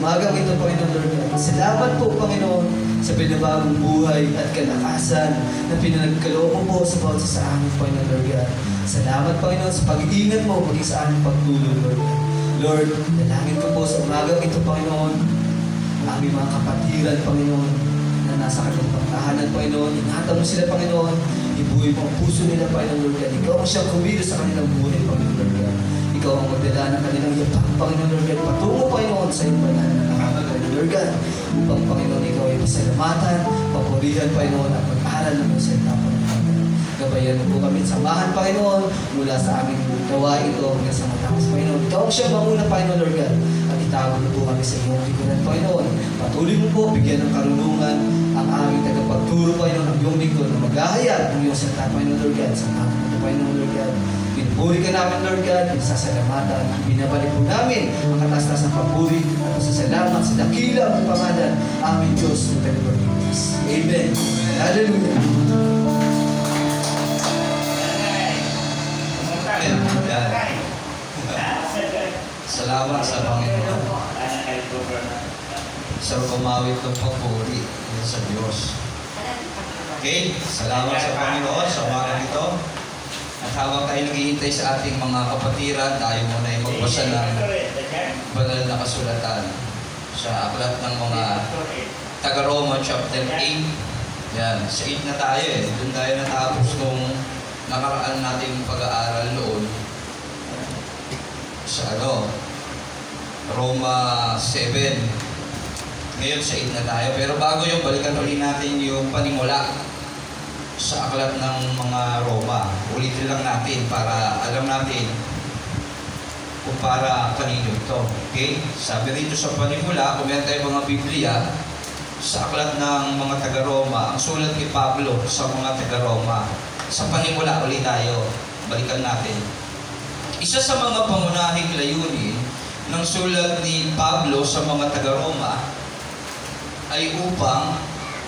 umagang ito, Panginoon Lord God. Salamat po, Panginoon, sa pinabagong buhay at kalakasan na pinagkaloob mo po sa bawat sa amin, Panginoon Lord God. Salamat, Panginoon, sa pag-iingat mo maging sa aming pagtulog, Lord God. Lord, dalangin ko po sa umagang ito, Panginoon, ang aming mga kapatiran, Panginoon, na nasa kanilang pagtahanan, Panginoon. Ingatan mo sila, Panginoon. Ibuhay mo ang puso nila, Panginoon Lord God. Ikaw ang siyang kumilos sa kanilang buhay, Panginoon Lord God. Ikaw ang magdala ng kanilang yapak, Panginoon Lord God. Patungo, Panginoon, sa iyong banal na nakakal, Panginoon Lord God. Upang, Panginoon, ikaw ay pasalamatan, papurihan, Panginoon, at mag-aral ng mga salita, Panginoon. Gabayan mo po kami, samahan, Panginoon, mula sa aming gawain ito hanggang sa matapos, Panginoon. Ikaw ang siyang manguna, Panginoon Lord God. At itawag mo po kami sa iyong likuran, Panginoon. Patuloy mo po, bigyan ng karunungan ang aming tagapagturo, Panginoon, ang iyong lingkod na maghahayag ng iyong salita, Panginoon Lord God. Sa mga Panginoon Lord God. Pinupuri ka namin, Lord God, pinasasalamatan, binabalik po namin ang katastas ng papuri at pasasalamat sa dakila ang pangalan, aming Diyos na tagapagligtas. Amen. Hallelujah. Salamat sa Panginoon sa gumawit ng papuri sa Diyos. Okay, salamat sa Panginoon sa umaga ito. At habang tayo naghihintay sa ating mga kapatiran, tayo muna ay magbasa ng banal na kasulatan sa aklat ng mga taga-Roma chapter 8. Yan, sa 8 na tayo eh. Doon tayo natapos nung nakaraan nating pag-aaral noon sa Roma 7. Ngayon sa 8 na tayo. Pero bago yung balikan ulit natin yung panimula sa aklat ng mga Roma. Ulitin lang natin para alam natin kung para kanino ito. Okay? Sabi rito sa panimula, kung meron tayo mga Biblia, sa aklat ng mga taga-Roma, ang sulat ni Pablo sa mga taga-Roma. Sa panimula ulit tayo. Balikan natin. Isa sa mga pangunahing layunin ng sulat ni Pablo sa mga taga-Roma ay upang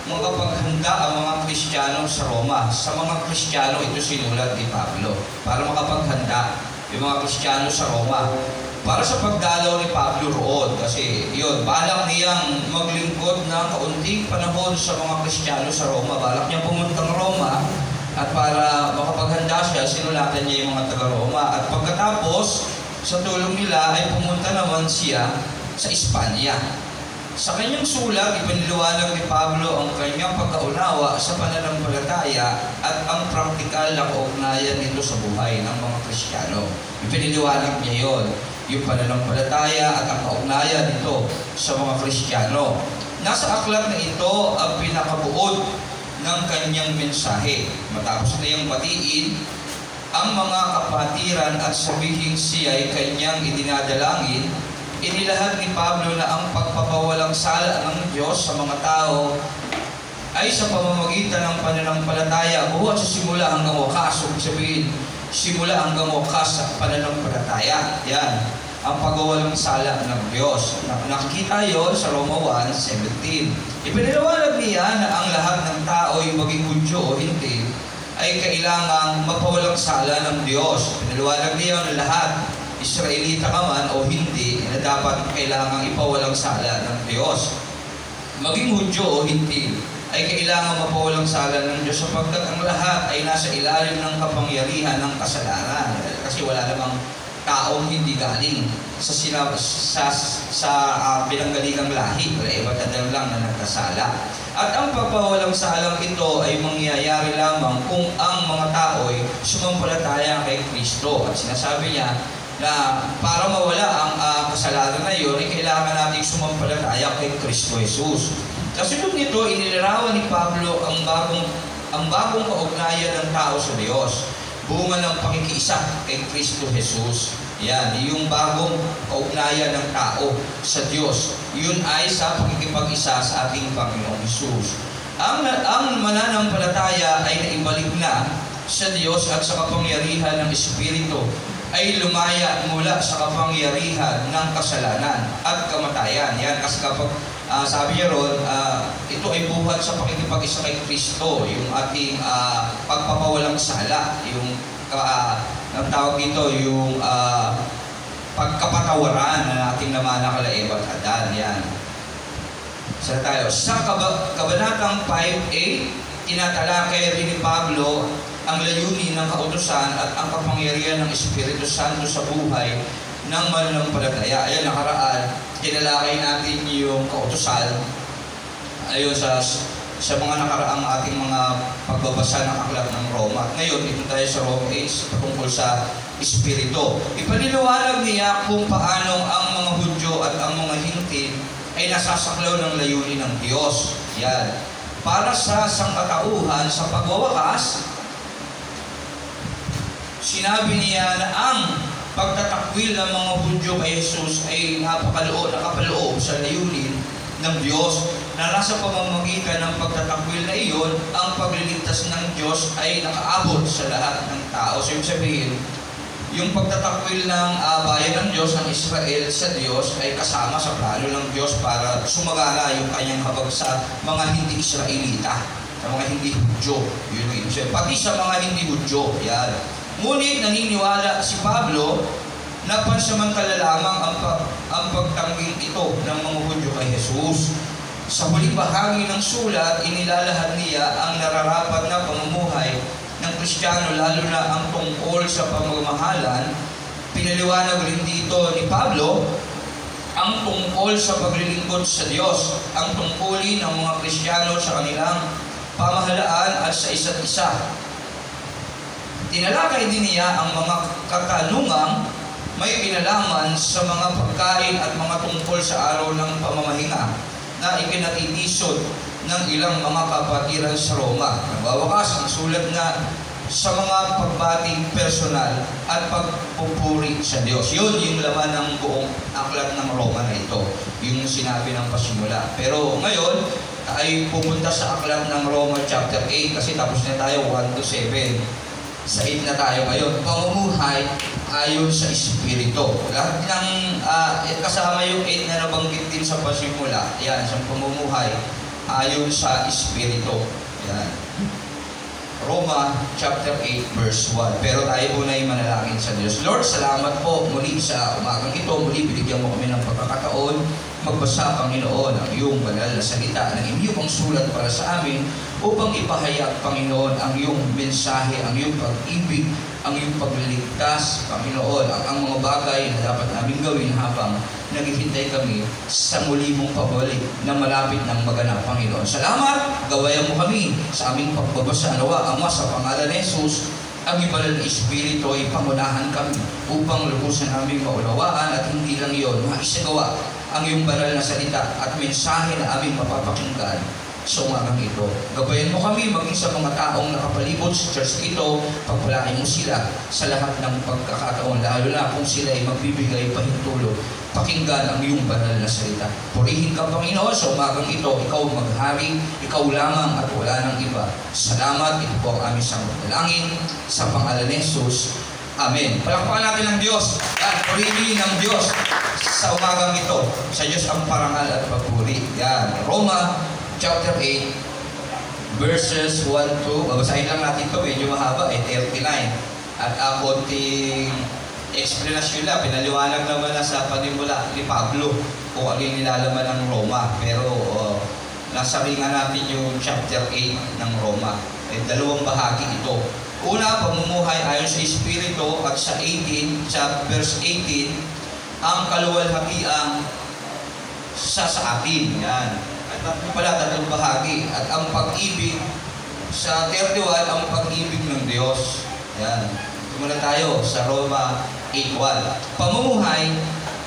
makapaghanda ang mga Kristiyano sa Roma. Sa mga Kristiyano, ito sinulat ni Pablo. Para makapaghanda yung mga Kristiyano sa Roma. Para sa pagdalaw ni Pablo roon. Kasi yun, balak niyang maglingkod ng kaunting panahon sa mga Kristiyano sa Roma. Balak niya pumuntang Roma. At para makapaghanda siya, sinulatan niya yung mga taga-Roma. At pagkatapos, sa tulong nila ay pumunta naman siya sa Espanya. Sa kanyang sulat, ipiniliwanag ni Pablo ang kanyang pagkaunawa sa pananampalataya at ang praktikal na kaugnayan nito sa buhay ng mga Kristiyano. Ipiniliwanag niya yon, yung pananampalataya at ang kaugnayan nito sa mga Kristiyano. Nasa aklat na ito ang pinakabuod ng kanyang mensahe. Matapos na yung batiin ang mga kapatiran at sabihin siya ay kanyang idinadalangin, inilahad ni Pablo na ang pagpapawalang sala ng Diyos sa mga tao ay sa pamamagitan ng pananampalataya buhat sa simula hanggang wakas. Ibig sabihin, simula hanggang wakas sa pananampalataya. Yan, ang pagpapawalang sala ng Diyos. Nakikita yon sa Roma 1:17. Ipiniliwanag niya na ang lahat ng tao, yung maging Hudyo o hindi, ay kailangang mapawalang sala ng Diyos. Ipiniliwanag niya na lahat, Israelita ka man o hindi, na dapat kailangang ipawalang sala ng Diyos. Maging Hudyo o hindi, ay kailangan mapawalang sala ng Diyos sapagkat ang lahat ay nasa ilalim ng kapangyarihan ng kasalanan. Kasi wala namang taong hindi galing sa pinanggalingang lahi. Wala iba't lang na nagkasala. At ang pagpawalang salang ito ay mangyayari lamang kung ang mga tao ay sumampalataya kay Kristo. At sinasabi niya na para mawala ang kasalanan na yun, ay kailangan natin sumampalataya kay Kristo Jesus. Kasunod nito, inilarawan ni Pablo ang bagong kaugnayan ng tao sa Diyos. Bunga ng pakikiisa kay Kristo Jesus. Yan, yung bagong kaugnayan ng tao sa Diyos. Yun ay sa pakikipag-isa sa ating Panginoong Jesus. Ang mananampalataya ay naibalik na sa Diyos at sa kapangyarihan ng Espiritu ay lumaya mula sa kapangyarihan ng kasalanan at kamatayan. Yan, kasi kapag sabi niya ron, ito ay buhat sa pakikipag-isa kay Kristo, yung ating pagpapawalang sala, yung ang tawag dito, yung pagkapatawaran na ating naman nakalaib at Adan. Yan. Sa tayo. Sa Kabanatang 5a, tinatalakay rin ni Pablo ang layunin ng kautusan at ang kapangyarihan ng Espiritu Santo sa buhay ng mananampalataya. Ayan, nakaraan, tinalakay natin yung kautusan ayon sa mga nakaraang ating mga pagbabasa ng aklat ng Roma. At ngayon, ito tayo sa Roma 8 patungkol sa Espiritu. Ipaliliwanag niya kung paano ang mga Hudyo at ang mga Hintil ay nasasaklaw ng layunin ng Diyos. Yan. Para sa sangkatauhan, sa pagwawakas, sinabi niya na ang pagtatakwil ng mga Hudyo kay Jesus ay nakapaloob sa layunin ng Diyos na nasa pamamagitan ng pagtatakwil na iyon, ang pagliligtas ng Diyos ay nakaabot sa lahat ng tao. So, yung sabihin, yung pagtatakwil ng bayan ng Diyos, ng Israel sa Diyos, ay kasama sa plano ng Diyos para sumagana yung kanyang habag sa mga hindi Israelita, sa mga hindi Hudyo. Yun yung ibig sabihin. Pati sa mga hindi Hudyo. Yan. Ngunit naniniwala si Pablo na pansamantala lamang ang pagtangging ito ng mga Hudyo kay Jesus. Sa huling bahagi ng sulat, inilalahad niya ang nararapat na pamumuhay ng Kristiyano, lalo na ang tungkol sa pamamahalan. Pinaliwanag rin dito ni Pablo ang tungkol sa paglilingkod sa Diyos, ang tungkulin ng mga Kristiyano sa kanilang pamahalaan at sa isa't isa. Tinalakay din niya ang mga katanungang may kinalaman sa mga pagkain at mga tungkol sa araw ng pamamahinga na ikinatitisod ng ilang mga kapatiran sa Roma. Nagwawakas ang sulat na sa mga pagbating personal at pagpupuri sa Diyos. Yun yung laman ng buong aklat ng Roma na ito. Yung sinabi ng pasimula. Pero ngayon, ay pupunta sa aklat ng Roma chapter 8 kasi tapos na tayo 1 to 7. Sa 8 na tayo ngayon. Pamumuhay ayon sa Espiritu. Lahat ng kasama yung 8 na nabanggit din sa pasimula. Yan, sa pamumuhay ayon sa Espiritu. Yan. Roma chapter 8 verse 1. Pero tayo muna ay manalangin sa Diyos. Lord, salamat po muli sa umagang ito. Muli binigyan mo kami ng pagkakataon magbasa, Panginoon, ang iyong banal na salita ng iyong sulat para sa amin upang ipahayag, Panginoon, ang iyong mensahe, ang iyong pag-ibig, ang iyong pagliligtas, Panginoon, ang mga bagay na dapat namin gawin habang naghihintay kami sa muli mong pabalik na malapit ng maganap, Panginoon. Salamat, gawayan mo kami sa aming pagbabasa. Nawa, Ama, sa pangalan ni Jesus, ang ibanal na Espiritu ay pangunahan kami upang lubusan namin maunawaan at hindi lang iyon, maisagawa ang iyong banal na salita at mensahe na aming mapapakinggan sa umagang ito. Gabayan mo kami maging sa mga taong nakapalibot sa church ito, pagpalain mo sila sa lahat ng pagkakataon, lalo na kung sila ay magbibigay pahintulot, pakinggan ang iyong banal na salita. Purihin ka, Panginoon, sa umagang ito, ikaw maghari, ikaw lamang at wala ng iba. Salamat, ito po ang aming sambutalangin sa pangalan ni Jesus. Amen. Palakpakan natin ng Diyos at purihin ng Diyos sa umagang ito. Sa Diyos ang parangal at papuri. Yan. Roma chapter 8 verses 1 to, babasahin lang natin ito, medyo mahaba, 39. At ang konting explanation lang, pinaliwanag naman na sa panimula ni Pablo kung ano yung nilalaman ng Roma. Pero nasa ringan natin yung chapter 8 ng Roma. Dalawang bahagi ito. Una, pamumuhay ayon sa Espiritu, at sa 18, sa verse 18, ang kaluwalhatian sa atin. Yan. At tatlong bahagi. At ang pag-ibig sa 31, ang pag-ibig ng Diyos. Yan. Tumula tayo sa Roma 8:1. Pamumuhay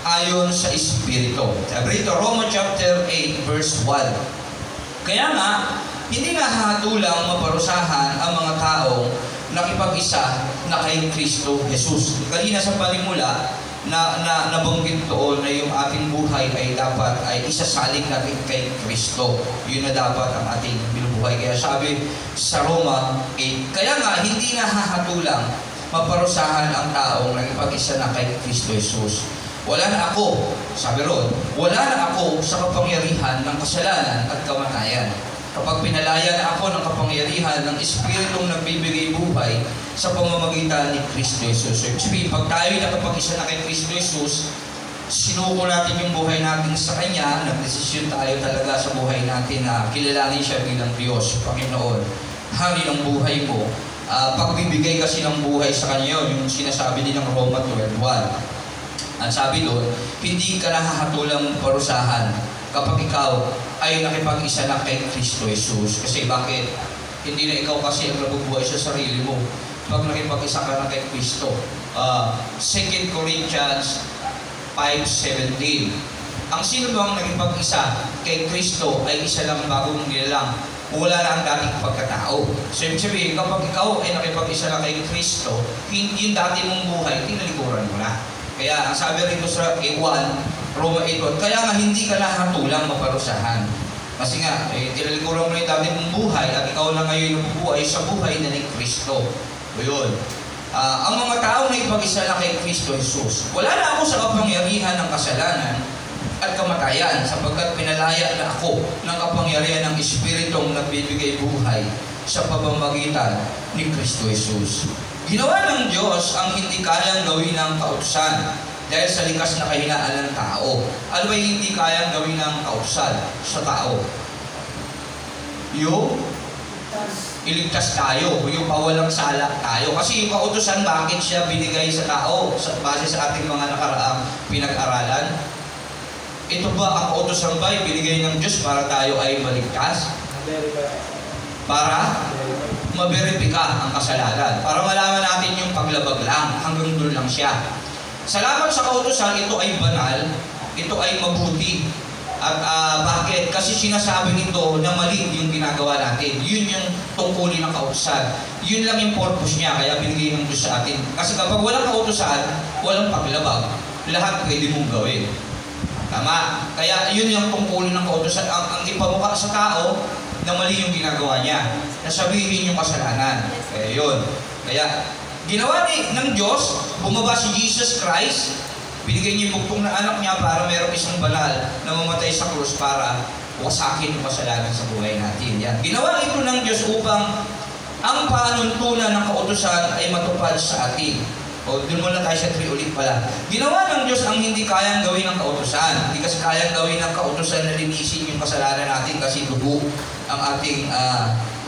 ayon sa Espiritu. Sabi rito, Roma chapter 8 verse 1. Kaya nga, hindi nga hatulang maparusahan ang mga taong nakipag-isa na kay Kristo Jesus. Kanina sa panimula, na nabanggit doon na yung ating buhay ay dapat ay isasalig natin kay Kristo. Yun na dapat ang ating binubuhay. Kaya sabi sa Roma 8, kaya nga hindi na hahatulang maparusahan ang taong nakipag-isa na kay Kristo Jesus. Wala na ako, sabi ron, wala na ako sa kapangyarihan ng kasalanan at kamatayan. Kapag pinalaya na ako ng kapangyarihan ng Espiritong nagbibigay buhay sa pamamagitan ni Kristo Jesus. So, sabihin, pag tayo nakapag-isa na kay Kristo Jesus, sinuko natin yung buhay natin sa Kanya, nagdesisyon tayo talaga sa buhay natin na kilalanin siya bilang Diyos, Panginoon. Hari ng buhay mo, pagbibigay kasi ng buhay sa Kanya, yung sinasabi din ng Roma 12:1. Ang sabi doon, hindi ka nahahatulang parusahan kapag ikaw ay nakipag-isa na kay Kristo Jesus. Kasi bakit? Hindi na ikaw kasi ang nabubuhay sa sarili mo. Pag nakipag-isa ka na kay Kristo. 2 Corinthians 5:17. Ang sino bang nakipag-isa kay Kristo ay isa lang bagong nilalang. Wala na ang dating pagkatao. So, ibig sabihin, kapag ikaw ay nakipag-isa na kay Kristo, yung dati mong buhay, tinalikuran mo na. Kaya, ang sabi rin ko sa Roma 8:1, kaya nga hindi ka nahatulang maparusahan. Kasi nga, tinalikuran mo na yung dati mong buhay at ikaw na ngayon yung buhay sa buhay na ni Kristo. O yun. Ang mga taong na ipag-isa na kay Kristo Jesus, wala na ako sa kapangyarihan ng kasalanan at kamatayan sapagkat pinalaya na ako ng kapangyarihan ng Espiritong nagbibigay buhay sa pamamagitan ni Kristo Jesus. Ginawa ng Diyos ang hindi kayang gawin ng kautusan dahil sa likas na kahinaan ng tao. Ano ba hindi kayang gawin ng kautusan sa tao? Yung iligtas tayo, yung pawalang sala tayo. Kasi yung kautusan, bakit siya binigay sa tao? Base sa ating mga nakaraang pinag-aralan. Ito ba ang kautusan ba binigay ng Diyos para tayo ay maligtas? Para maberipika ang kasalanan. Para malaman natin yung paglabag lang, hanggang doon lang siya. Salamat sa kautusan, ito ay banal, ito ay mabuti. At bakit? Kasi sinasabi nito na mali yung ginagawa natin. Yun yung tungkulin ng kautusan. Yun lang yung purpose niya, kaya binigay ng Diyos sa atin. Kasi kapag walang kautusan, walang paglabag. Lahat pwede mong gawin. Tama? Kaya yun yung tungkulin ng kautusan. Ang ipamukha sa tao na mali yung ginagawa niya. Nasabihin yung kasalanan. Kaya yun. Kaya ginawa ng Diyos, bumaba si Jesus Christ, binigay niya yung bugtong na anak niya para mayroong isang banal na mamatay sa krus para wasakin yung kasalanan sa buhay natin. Yan. Ginawa ito ng Diyos upang ang panuntunan ng kautusan ay matupad sa atin. O, doon muna tayo sa 3 ulit pala. Ginawa ng Diyos ang hindi kayang gawin ng kautusan. Hindi kasi kayang gawin ng kautusan na linisin yung kasalanan natin kasi dugo ang ating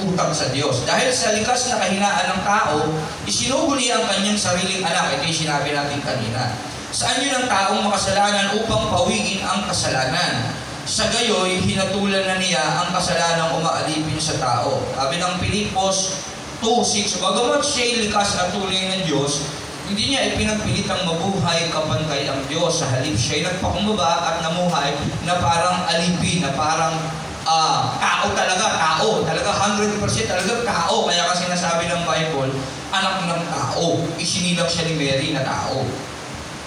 utang sa Diyos. Dahil sa likas na kahinaan ng tao, isinuguli ang kanyang sariling anak. Ito yung sinabi natin kanina. Saan yun ang taong makasalanan upang pawiin ang kasalanan? Sa gayoy, hinatulan na niya ang kasalanang umaalipin sa tao. Sabi ng Pilipos 2:6, bagamat siya'y likas at tunay ng Diyos, hindi niya ipinagpilitang mabuhay kapantay ang Diyos. Sa halip siya'y nagpakumbaba at namuhay na parang alipin, na parang tao talaga 100% talaga tao. Kaya kasi nasabi ng Bible, anak ng tao. Isinilang siya ni Mary na tao.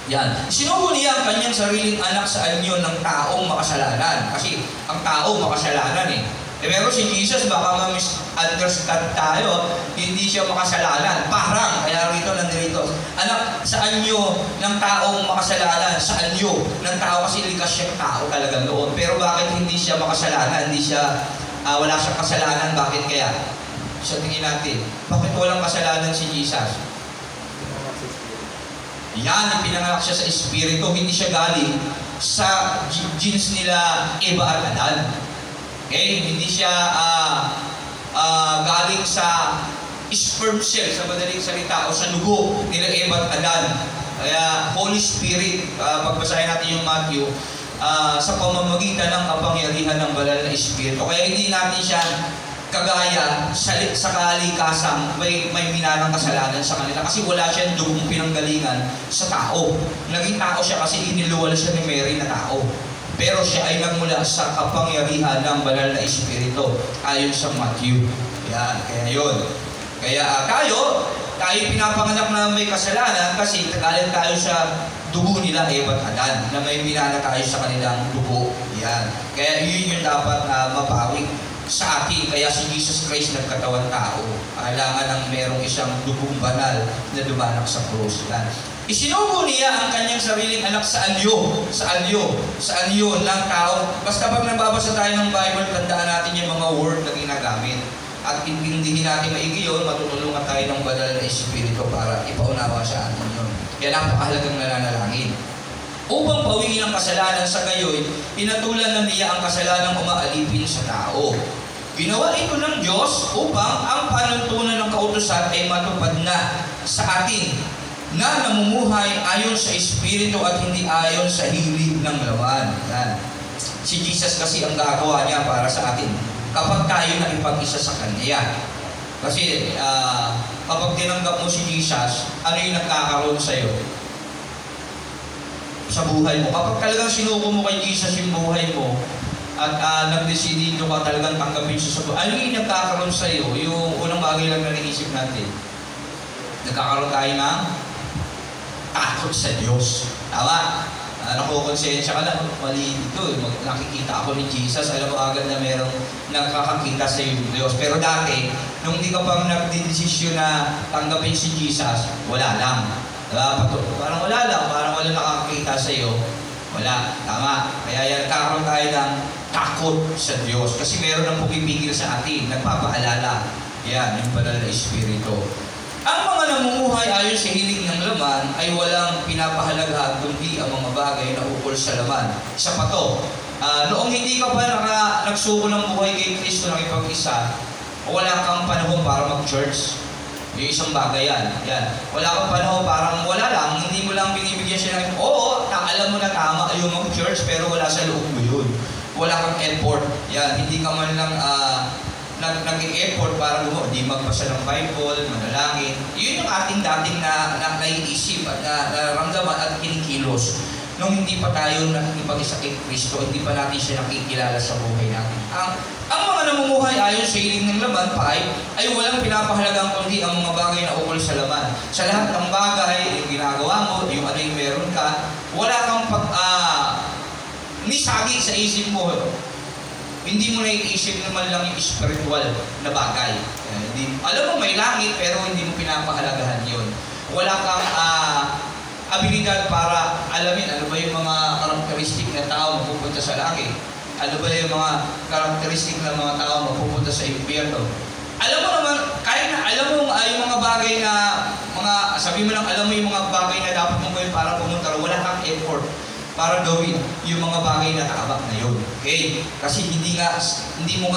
Yan. Sinugo niya ang kanyang sariling anak sa anyo ng taong makasalanan. Kasi ang tao makasalanan eh. Pero si Jesus, baka ma-misunderstand tayo, hindi siya makasalanan. Parang, kaya rito nandito. Anak, sa anyo ng taong makasalanan, sa anyo ng tao, kasi likas siyang tao talaga noon. Pero bakit hindi siya makasalanan? Hindi siya, wala siyang kasalanan. Bakit kaya? Sa tingin natin, bakit walang kasalanan si Jesus? Yan, pinanganak siya sa Espiritu, hindi siya galing sa genes nila Eva at Adan. Okay? Hindi siya galing sa sperm cell, sa madaling salita, o sa dugo nila Eva at Adan. Kaya Holy Spirit, pagbasahin natin yung Matthew, sa pamamagitan ng kapangyarihan ng banal na Espiritu. Kaya hindi natin siya kagaya sa kalikasang may minanang kasalanan sa kanila kasi wala siyang dugong pinanggalingan sa tao. Naging tao siya kasi iniluwal siya ni Mary na tao. Pero siya ay nagmula sa kapangyarihan ng banal na Espiritu ayon sa Matthew. Yan, kaya yun. Kaya tayo pinapanganak na may kasalanan kasi galing tayo sa dugo nila Eva at Adan na may minana tayo sa kanilang dugo. Yan. Kaya yun yung dapat na mapawi sa atin. Kaya si Jesus Christ nagkatawan tao. Kailangan ng merong isang dugong banal na dumanak sa krus. Yan. Isinugo niya ang kanyang sariling anak sa anyo ng tao. Basta pag nababasa tayo ng Bible, tandaan natin yung mga word na ginagamit. At intindihin natin maigi yun, matutulungan tayo ng banal na Espiritu para ipaunawa sa atin yun. Kaya napakahalagang nananalangin. Upang pawiin ang kasalanan sa gayoy, pinatulan na niya ang kasalanang umaalipin sa tao. Ginawa ito ng Diyos upang ang panuntunan ng kautusan ay matupad na sa atin na namumuhay ayon sa Espiritu at hindi ayon sa hilig ng laman. Yan. Si Jesus kasi ang gagawa niya para sa atin kapag tayo na ipag-isa sa Kanya. Kasi kapag tinanggap mo si Jesus, ano yung nagkakaroon sa'yo? Sa buhay mo. Kapag talagang sinuko mo kay Jesus yung buhay mo at nagdesidido ka talagang tanggapin siya sa buhay, ano yung nagkakaroon sa'yo? Yung unang bagay lang na naisip natin. Nagkakaroon tayo ng takot sa Diyos. Tama? Nakukonsensya ka na, mali ito. Nakikita ako ni Jesus, alam mo agad na merong nakakakita sa iyo ng Diyos. Pero dati, nung hindi ka pang nagdidesisyon na tanggapin si Jesus, wala lang. Diba? Parang wala lang, parang wala nakakakita sa iyo. Wala. Tama. Kaya yan, kakaroon tayo ng takot sa Diyos. Kasi meron ng pumipigil sa atin, nagpapaalala. Yan, yung banal na Espiritu. Ang mga namumuhay ayon sa hilig ng laman ay walang pinapahalagahan kundi ang mga bagay na ukol sa laman. Sa pato, noong hindi ka pa nagsuko ng buhay kay Kristo ng ipag-isa, wala kang panahon para mag-church. Yung isang bagay yan. Wala kang panahon, parang wala lang, hindi mo lang binibigyan siya ng, alam mo na tama yung mag-church pero wala sa loob mo yun. Wala kang effort. Yan, hindi ka man lang nag-effort para di magbasa ng Bible, manalangin. Yun yung ating dating na naiisip at nararamdaman at kinikilos. Nung hindi pa tayo nakikipag-isa kay Kristo, hindi pa natin siya nakikilala sa buhay natin. Ang mga namumuhay ayon sa hiling ng laman ay walang pinapahalagang kundi ang mga bagay na ukol sa laman. Sa lahat ng bagay, yung ginagawa mo, yung ano yung meron ka, wala kang nisagi sa isip mo. Hindi mo naiisip naman lang yung spiritual na bagay. Alam mo may langit pero hindi mo pinapahalagahan yun. Wala kang abilidad para alamin ano ba yung mga karakteristik na tao mapupunta sa langit. Ano ba yung mga karakteristik ng mga tao mapupunta sa impyerno. Alam mo naman, kahit na alam mo yung mga bagay na, sabi mo lang alam mo yung mga bagay na dapat mong gawin para pumunta, wala kang effort para gawin yung mga bagay na takabak na yun. Okay? Kasi hindi mo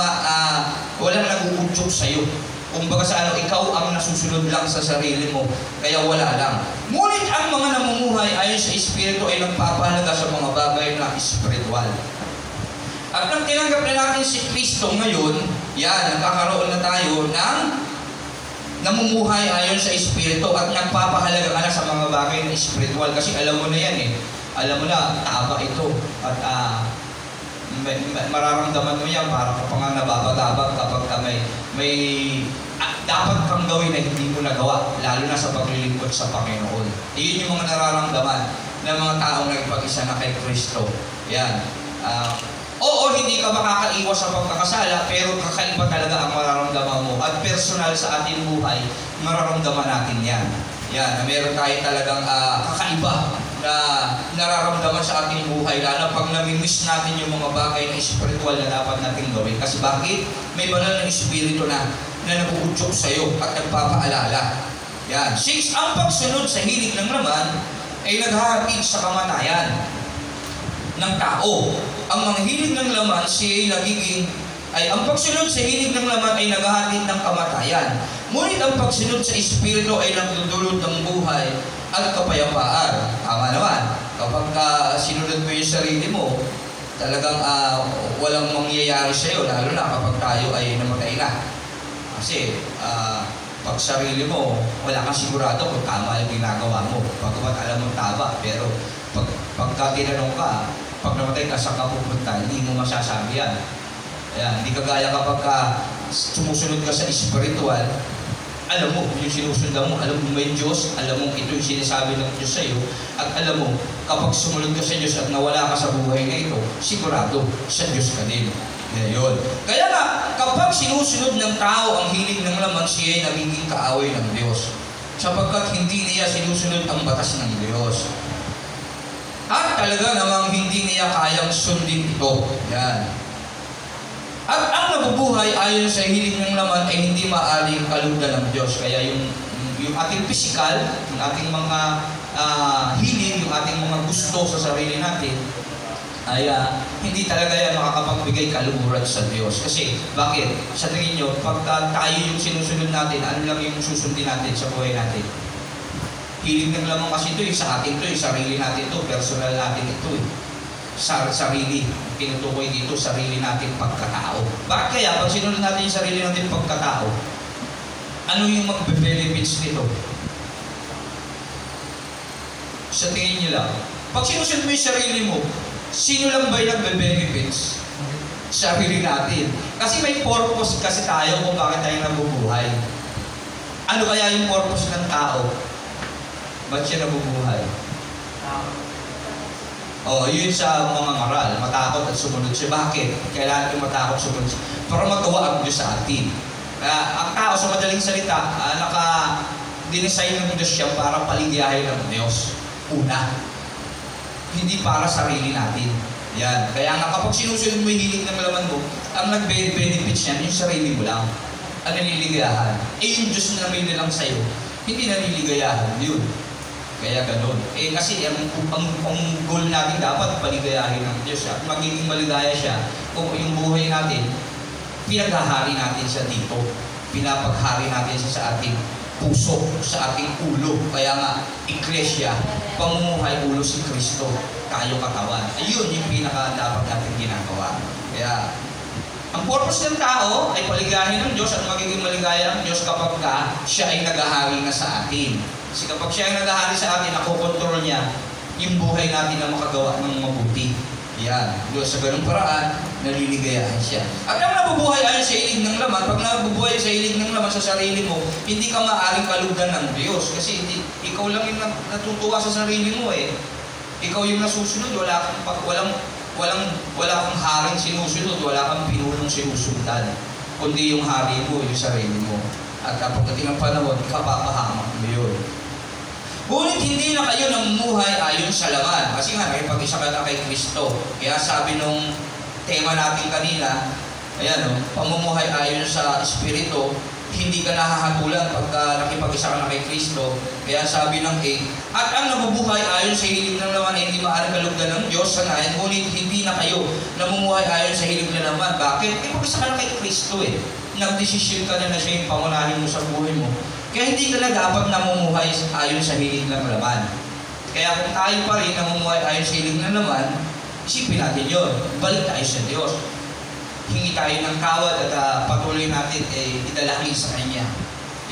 walang nag-uudyok sa'yo. Kumbaga sa ikaw ang nasusunod lang sa sarili mo. Kaya wala lang. Ngunit ang mga namumuhay ayon sa Espiritu ay nagpapahalaga sa mga bagay na espiritual. At nang tinanggap na natin si Kristo ngayon, nagkakaroon na tayo ng namumuhay ayon sa Espiritu at nagpapahalaga ka na sa mga bagay na espiritual. Kasi alam mo na yan alam mo na, tama ito. At mararamdaman mo yan para ka pa nga nababagabag kapag ka may dapat kang gawin na hindi mo nagawa, lalo na sa paglilingkod sa Panginoon. Iyon yung mga nararamdaman ng mga taong nagpag-isa na kay Kristo. Yan. Oo, hindi ka makakaiwas sa pagkakasala, pero kakaiba talaga ang mararamdaman mo. At personal sa ating buhay, mararamdaman natin yan. Yan, na meron tayo talagang kakaiba na nararamdaman sa ating buhay, lalo pag namimiss natin yung mga bagay na espiritual na dapat natin gawin. Kasi bakit? May banal na espiritu na nabubudyok sa'yo at nagpapaalala. Yan. Since ang pagsunod sa hilig ng laman ay naghahatid sa kamatayan ng tao. Ang mga hilig ng laman ang pagsunod sa hilig ng laman ay naghahatid ng kamatayan. Ngunit ang pagsunod sa Espiritu ay nagdudulot ng buhay at kapayapaan. Tama naman. Kapag sinunod mo yung sarili mo, talagang walang mangyayari sa'yo, lalo na kapag tayo ay namatay na. Kasi pag sarili mo, wala kang sigurado kung tama yung ginagawa mo. Pagkamat alam mo tama, pero pagka tinanong ka, pag namatay ka, saan ka pupunta, hindi mo masasabi yan. Ayan, hindi kagaya kapag sumusunod ka sa spiritual, alam mo yung sinusundan mo, alam mo may Diyos, alam mo ito yung sinasabi ng Diyos sa iyo, at alam mo, kapag sumunod ka sa Diyos at nawala ka sa buhay na ito, sigurado, sa Diyos ka din. Ngayon. Kaya nga, kapag sinusunod ng tao ang hilig ng laman, siya ay nagiging kaaway ng Diyos. sapagkat hindi niya sinusunod ang batas ng Diyos. At talaga namang hindi niya kayang sundin ito. Yan. At ang nabubuhay ayon sa hiling ng laman ay hindi maaaring kalugdan ng Diyos. Kaya yung ating physical, yung ating mga hiling, yung ating mga gusto sa sarili natin, ay hindi talaga yan makakapagbigay kaluguran sa Diyos. Kasi, bakit? Sa tingin nyo, pag tayo yung sinusunod natin, ano lang yung susundin natin sa buhay natin? Hiling ng lamang kasi ito, sa atin ito, sarili natin ito, personal natin ito. Sarili, tinutukoy dito, sarili natin pagkatao. Bakit kaya, pag sinunod natin yung sarili natin pagkatao, ano yung magbe-benefits nito? Sa tingin nyo lang, pag sinusunod mo yung sarili mo, sino lang ba yung nagbe-benefits? Sarili natin. Kasi may purpose kasi tayo kung bakit tayo nabubuhay. Ano kaya yung purpose ng tao? Ba't siya nabubuhay? Yun sa mga ngaral. Matakot at sumunod siya. Bakit? Kailangan yung matakot sumunod siya. Para magawa ang Diyos sa atin. Ang tao, sa madaling salita, naka-dinesign ng Diyos siya para paligayahin ng Diyos. Una. Hindi para sarili natin. Yan. Kaya nga kapag sinusunod mo yung hiling ng laman mo, ang nag-benefits niyan, yung sarili mo lang. Ang naliligayahan. Yung Diyos na may nilang sa'yo, hindi naliligayahan. Yun. Kaya ganun. Kasi ang goal natin dapat paligayahin ng Diyos. At magiging maligaya siya kung yung buhay natin, pinaghahari natin siya dito. Pinapaghari natin siya sa ating puso, sa ating ulo. Kaya nga, Iglesia, pamumuhay ulo si Kristo, tayo katawan. Ayun yung pinaka-dapat natin ginagawa. Kaya, ang purpose ng tao ay paligayahin ng Diyos at magiging maligaya ng Diyos kapag siya ay naghahari na sa atin. Kasi kapag siya ay naghahari sa atin, nakokontrol niya yung buhay natin na makagawa ng mabuti. Yan. Diyos sa ganung paraan, naliligayahan siya. At ang nabubuhay ayon sa hilig ng laman, pag nabubuhay sa hilig ng laman sa sarili mo, hindi ka maaaring kalugdan ng Diyos. Kasi ikaw lang yung natutuwa sa sarili mo eh. Ikaw yung nasusunod, wala kang haring sinusunod, wala kang pinulong sinusundan. Kundi yung hari mo, yung sarili mo. At pagdating ng panahon, kapapahamak mo yun. Ngunit hindi na kayo namumuhay ayon sa laman. Kasi nga, may pag-isa ka na kay Kristo. Kaya sabi nung tema natin kanina, pamumuhay ayon sa Espiritu, hindi ka nahahatulan pagka nakipag-isa ka na kay Kristo. Kaya sabi ng 8, at ang nabubuhay ayon sa hilig ng laman ay hindi maaaring kalugdan ng Diyos sa nahin, ngunit hindi na kayo namumuhay ayon sa hilig ng laman. Bakit? Pag-isa ka na kay Kristo eh. Nagdesisyon ka na siya yung pangunahin mo sa buhay mo. Kaya hindi ka na dapat namumuhay ayon sa hilig ng laman. Kaya kung tayo pa rin namumuhay ayon sa hilig ng laman, isipin natin yun. Balik tayo sa Diyos. Hingi tayo ng tawad at patuloy natin idalangin sa Kanya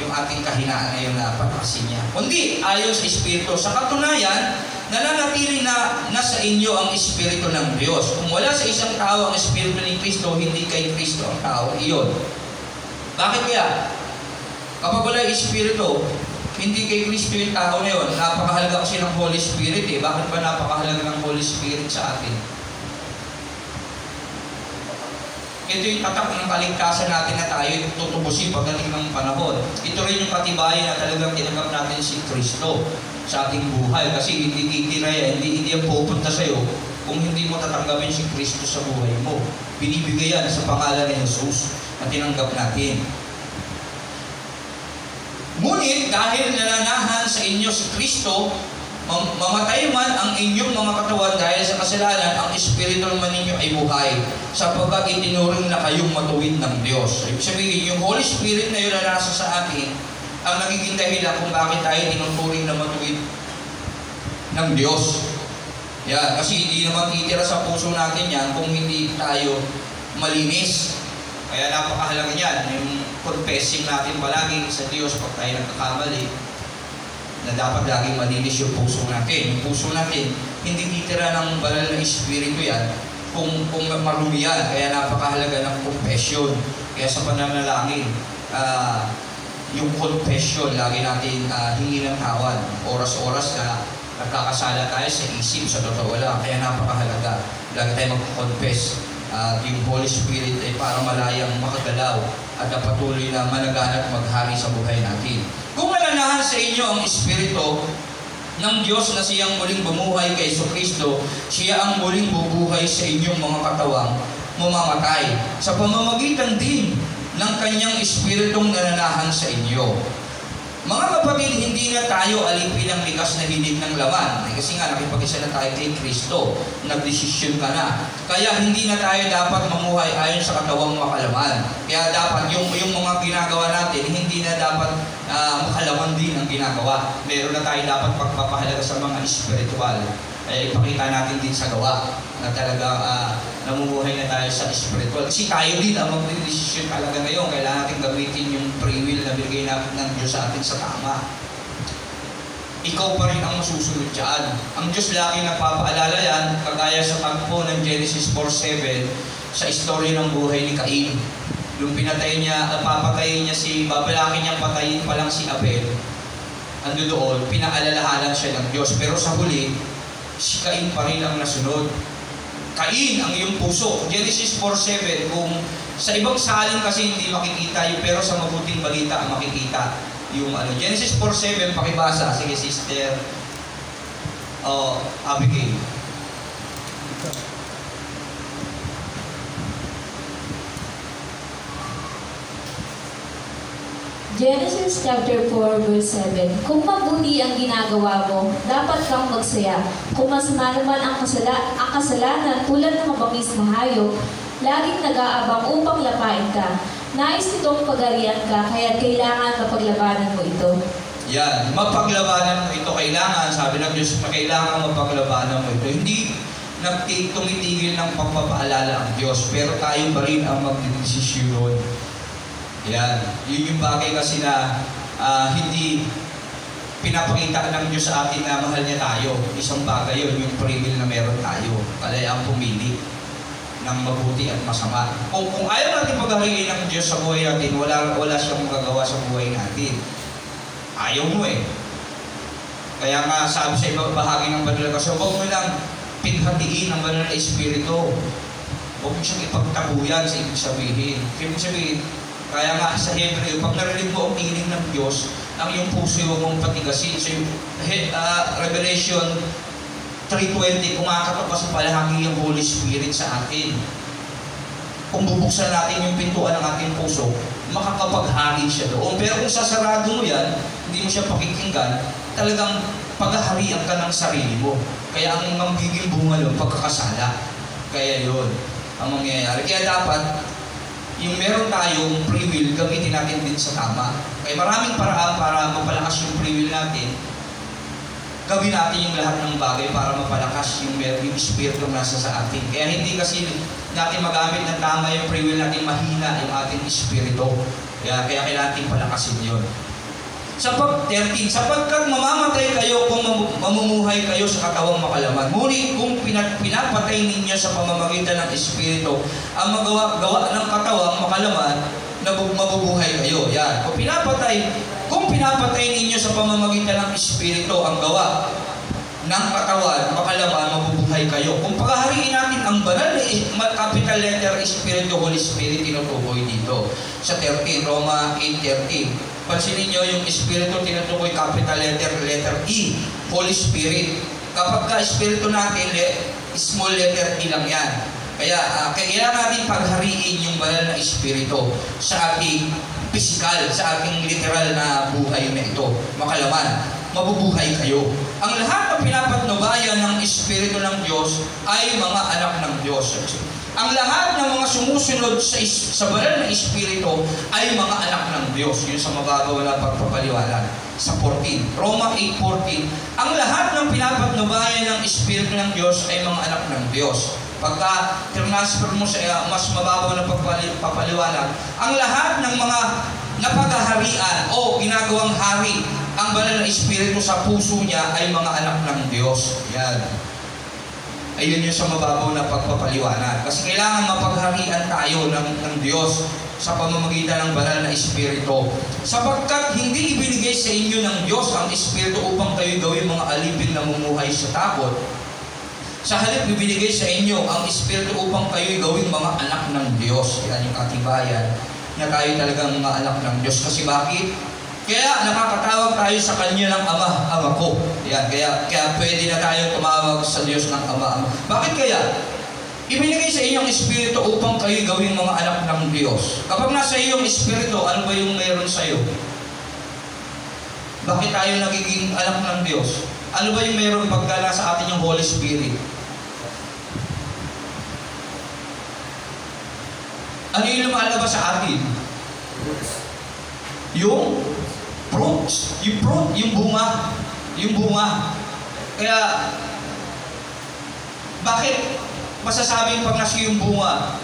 yung ating kahinaan na yung napatasin niya. Kundi ayon sa Espiritu. Sa katunayan, nananatili na nasa inyo ang Espiritu ng Diyos. Kung wala sa isang tao ang Espiritu ni Kristo, hindi kay Kristo ang tao. Iyon. Bakit kaya? Kapag wala yung Espiritu, hindi kay Kristo yung tao na yun. Napakahalaga kasi ng Holy Spirit eh. Bakit ba napakahalaga ng Holy Spirit sa atin? Ito yung tatak ng kaligtasan natin na tayo tutubusin pagdating ng panahon. Ito rin yung katibayan na talagang tinanggap natin si Kristo sa ating buhay. Kasi hindi titira yan, hindi yan pupunta sa'yo kung hindi mo tatanggapin si Kristo sa buhay mo. Binibigay yan sa pangalan ni Jesus na tinanggap natin. Ngunit dahil nananahan sa inyo si Kristo, mamatay man ang inyong mga katawan dahil sa kasalanan, ang Espiritu naman ninyo ay buhay, sapagkat itinuring na kayong matuwid ng Diyos. Ibig sabihin, yung Holy Spirit na yun na nasa sa atin, ang nagiging dahilan kung bakit tayo tinuturing na matuwid ng Diyos. Yan, kasi hindi naman titira sa puso natin yan kung hindi tayo malinis. Kaya napakahalaga yan, yung confessing natin palagi sa Diyos pag tayo nagkakamali, na dapat laging malinis yung puso natin. Yung puso natin, hindi titira ng banal na Espiritu yan kung marumi yan. Kaya napakahalaga ng confession. Kaya sa pananalangin, yung confession, lagi natin hingi ng tawad. Oras-oras na nagkakasala tayo sa isip, sa totoo lang. Kaya napakahalaga. Lagi tayo mag-confess. Yung Holy Spirit ay para malayang makagalaw at patuloy na managan at maghari sa buhay natin. Kung nananahan nasa inyo ang Espiritu ng Diyos na siyang muling bumuhay kay Jesucristo, siya ang muling bubuhay sa inyong mga katawang mamamatay sa pamamagitan din ng kanyang Espiritong nananahan sa inyo. Mga kapatid, hindi na tayo alipin ng likas na hilig ng laman. Kasi nga, nakipag-isa na tayo kay Kristo. Nagdesisyon ka na. Kaya hindi na tayo dapat mamuhay ayon sa katawang makalaman. Kaya dapat yung mga ginagawa natin, hindi na dapat makalaman din ang ginagawa. Meron na tayo dapat pagpapahalaga sa mga espiritual. Ipakita natin din sa gawa na talaga namumuhay na tayo sa spiritual. Kasi tayo din ang magdedesisyon talaga ngayon. Kailangan natin gamitin yung free will na binigay ng Diyos sa atin sa tama. Ikaw pa rin ang masusunod dyan. Ang Diyos lagi nagpapaalala yan, kagaya sa tagpo ng Genesis 4:7 sa istorya ng buhay ni Cain. Yung pinatay niya, papatayin niya babalakin niyang patayin pa lang si Abel. Ando doon, pinaalalahanan siya ng Diyos. Pero sa huli, si Cain pa rin ang nasunod. Cain ang iyong puso. Genesis 4:7, kung sa ibang salin kasi hindi makikita yung, pero sa mabuting balita makikita yung Genesis 4:7, pakibasa. Sige, Sister Abigail. Genesis chapter 4 verse 7. Kung mabuti ang ginagawa mo, dapat kang magsaya. Kung masama naman ang kasalanan tulad ng mabangis na hayop, laging nag-aabang upang lapain ka. Nais itong pagarian ka, kaya kailangan mapaglabanan mo ito. Yan, mapaglabanan mo ito. Kailangan, sabi ng Diyos, kailangan mapaglabanan mo ito. Hindi tumitigil ng pagpapaalala ang Diyos, pero tayo pa rin ang magdedesisyon. Yan, yun yung bagay kasi na hindi pinapakita ng Diyos sa atin na mahal niya tayo. Isang bagay yun, yung free will na meron tayo. Kaya ang pumili ng mabuti at masama. Kung ayaw natin paghariin ng Diyos sa buhay natin, wala siyang magagawa sa buhay natin. Ayaw mo eh. Kaya nga sabi sa ibang bahagi ng banal kasi, huwag mo lang pinhatiin ang banal na Espiritu. Huwag mo siyang ipagtabuyan sa ibig sabihin. Ibig sabihin, kaya nga sa Hebreo, pag narinig mo ang tinig ng Diyos, ang iyong puso mong patigasin. So yung Revelation 3:20, kumakatok pa sa palahagi yung Holy Spirit sa atin. Kung bubuksan natin yung pintuan ng ating puso, makakapaghari siya doon. Pero kung sasarado mo yan, hindi mo siya pakikinggan, talagang paghaharian ka ng sarili mo. Kaya ang magiging bunga nun, pagkakasala. Kaya yun ang mangyayari. Kaya dapat, yung meron tayong free will, gamitin natin din sa tama. Kaya maraming paraan para mapalakas yung free will natin. Gawin natin yung lahat ng bagay para mapalakas yung espiritu na nasa sa atin. Kaya hindi kasi natin magamit ng tama yung free will natin, mahina yung ating espiritu. Kaya kailangan natin palakasin yun. Sapagkat mamamatay kayo kung mamumuhay kayo sa katawang makalaman. Ngunit kung pinapatay ninyo sa pamamagitan ng Espiritu, ang gawa ng katawang makalaman, na mabubuhay kayo. Yan. Kung pinapatay ninyo sa pamamagitan ng Espiritu, ang gawa ng katawan, makalaman, mabubuhay kayo. Kung paghahariin natin ang banal na capital letter Espiritu, Holy Spirit, tinutukoy dito. Sa 13, Roma 8:13. Pansinin nyo yung Espiritu, tinutukoy capital letter E, Holy Spirit. Kapag ka-Espiritu natin, small letter E lang yan. Kaya kailangan natin paghariin yung banal na Espiritu sa ating physical, sa ating literal na buhay na ito. Makalaman, mabubuhay kayo. Ang lahat ng pinapatnubayan ng Espiritu ng Diyos ay mga anak ng Diyos. Ang lahat ng mga sumusunod sa banal na Espiritu ay mga anak ng Diyos. Yun sa magagawa na pagpapaliwanag. Sa 14, Roma 8:14, ang lahat ng pinapatnubayan ng Espiritu ng Diyos ay mga anak ng Diyos. Pagka transfer mo sa mas mababaw na pagpapaliwanag, ang lahat ng mga napaghaharian o ginagawang hari, ang banal na Espiritu sa puso niya ay mga anak ng Diyos. Yan. Ayun yung sa mababaw na pagpapaliwanag. Kasi kailangan mapagharian tayo ng Diyos sa pamamagitan ng banal na Espiritu. Sapagkat hindi ibinigay sa inyo ng Diyos ang Espiritu upang kayo gawin mga alipin na mumuhay sa takot. Sa halip, ibinigay sa inyo ang Espiritu upang kayo gawin mga anak ng Diyos. Yan yung katibayan na tayo talagang mga anak ng Diyos. Kasi bakit? Kaya nakakatawag tayo sa kanya ng Ama ko. Yan, kaya pwede na tayo tumawag sa Diyos ng Ama. Bakit kaya? Ibinigay sa inyong Espiritu upang kayo gawing mga anak ng Diyos. Kapag nasa iyong Espiritu, ano ba yung mayroon sa iyo? Bakit tayo nagiging anak ng Diyos? Ano ba yung mayroon pagka nasa atin yung Holy Spirit? Ano yung lumalabas sa atin? Yung fruits. Yung bunga. Yung bunga. Kaya, bakit masasabing pag nasa yung bunga,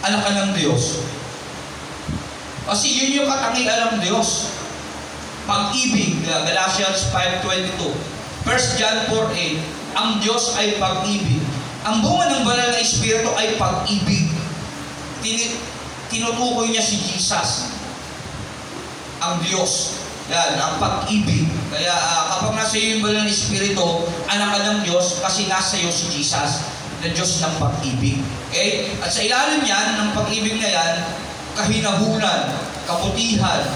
anak ka ng Diyos? Kasi yun yung katangian ng Diyos. Pag-ibig, Galatians 5:22. 1 John 4:8, ang Diyos ay pag-ibig. Ang bunga ng banal na Espiritu ay pag-ibig. Tinutukoy niya si Jesus, ang Diyos. Yan, ang pag-ibig. Kaya kapag nasa iyo yung banal na Espiritu, anak ka ng Diyos kasi nasa iyo si Jesus, na Diyos ng pag-ibig. Okay? At sa ilalim yan, ng pag-ibig na yan, kahinahunan, kabutihan,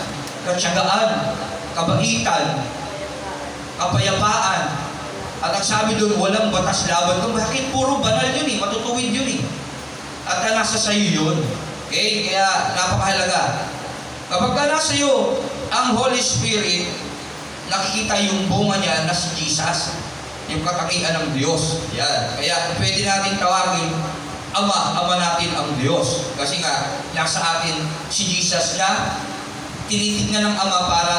katyagaan, kabaitan, kapayapaan. At ang sabi doon, walang batas laban doon. Bakit? Puro banal yun eh, matutuwid yun eh. At nasa sayo yun. Okay? Kaya napakahalaga. Kapag nasa iyo ang Holy Spirit, nakikita yung bunga niya na si Jesus, yung katangian ng Diyos. Yan. Kaya pwede natin tawagin Ama natin ang Diyos. Kasi nga, nasa atin si Jesus na tinitignan ng Ama para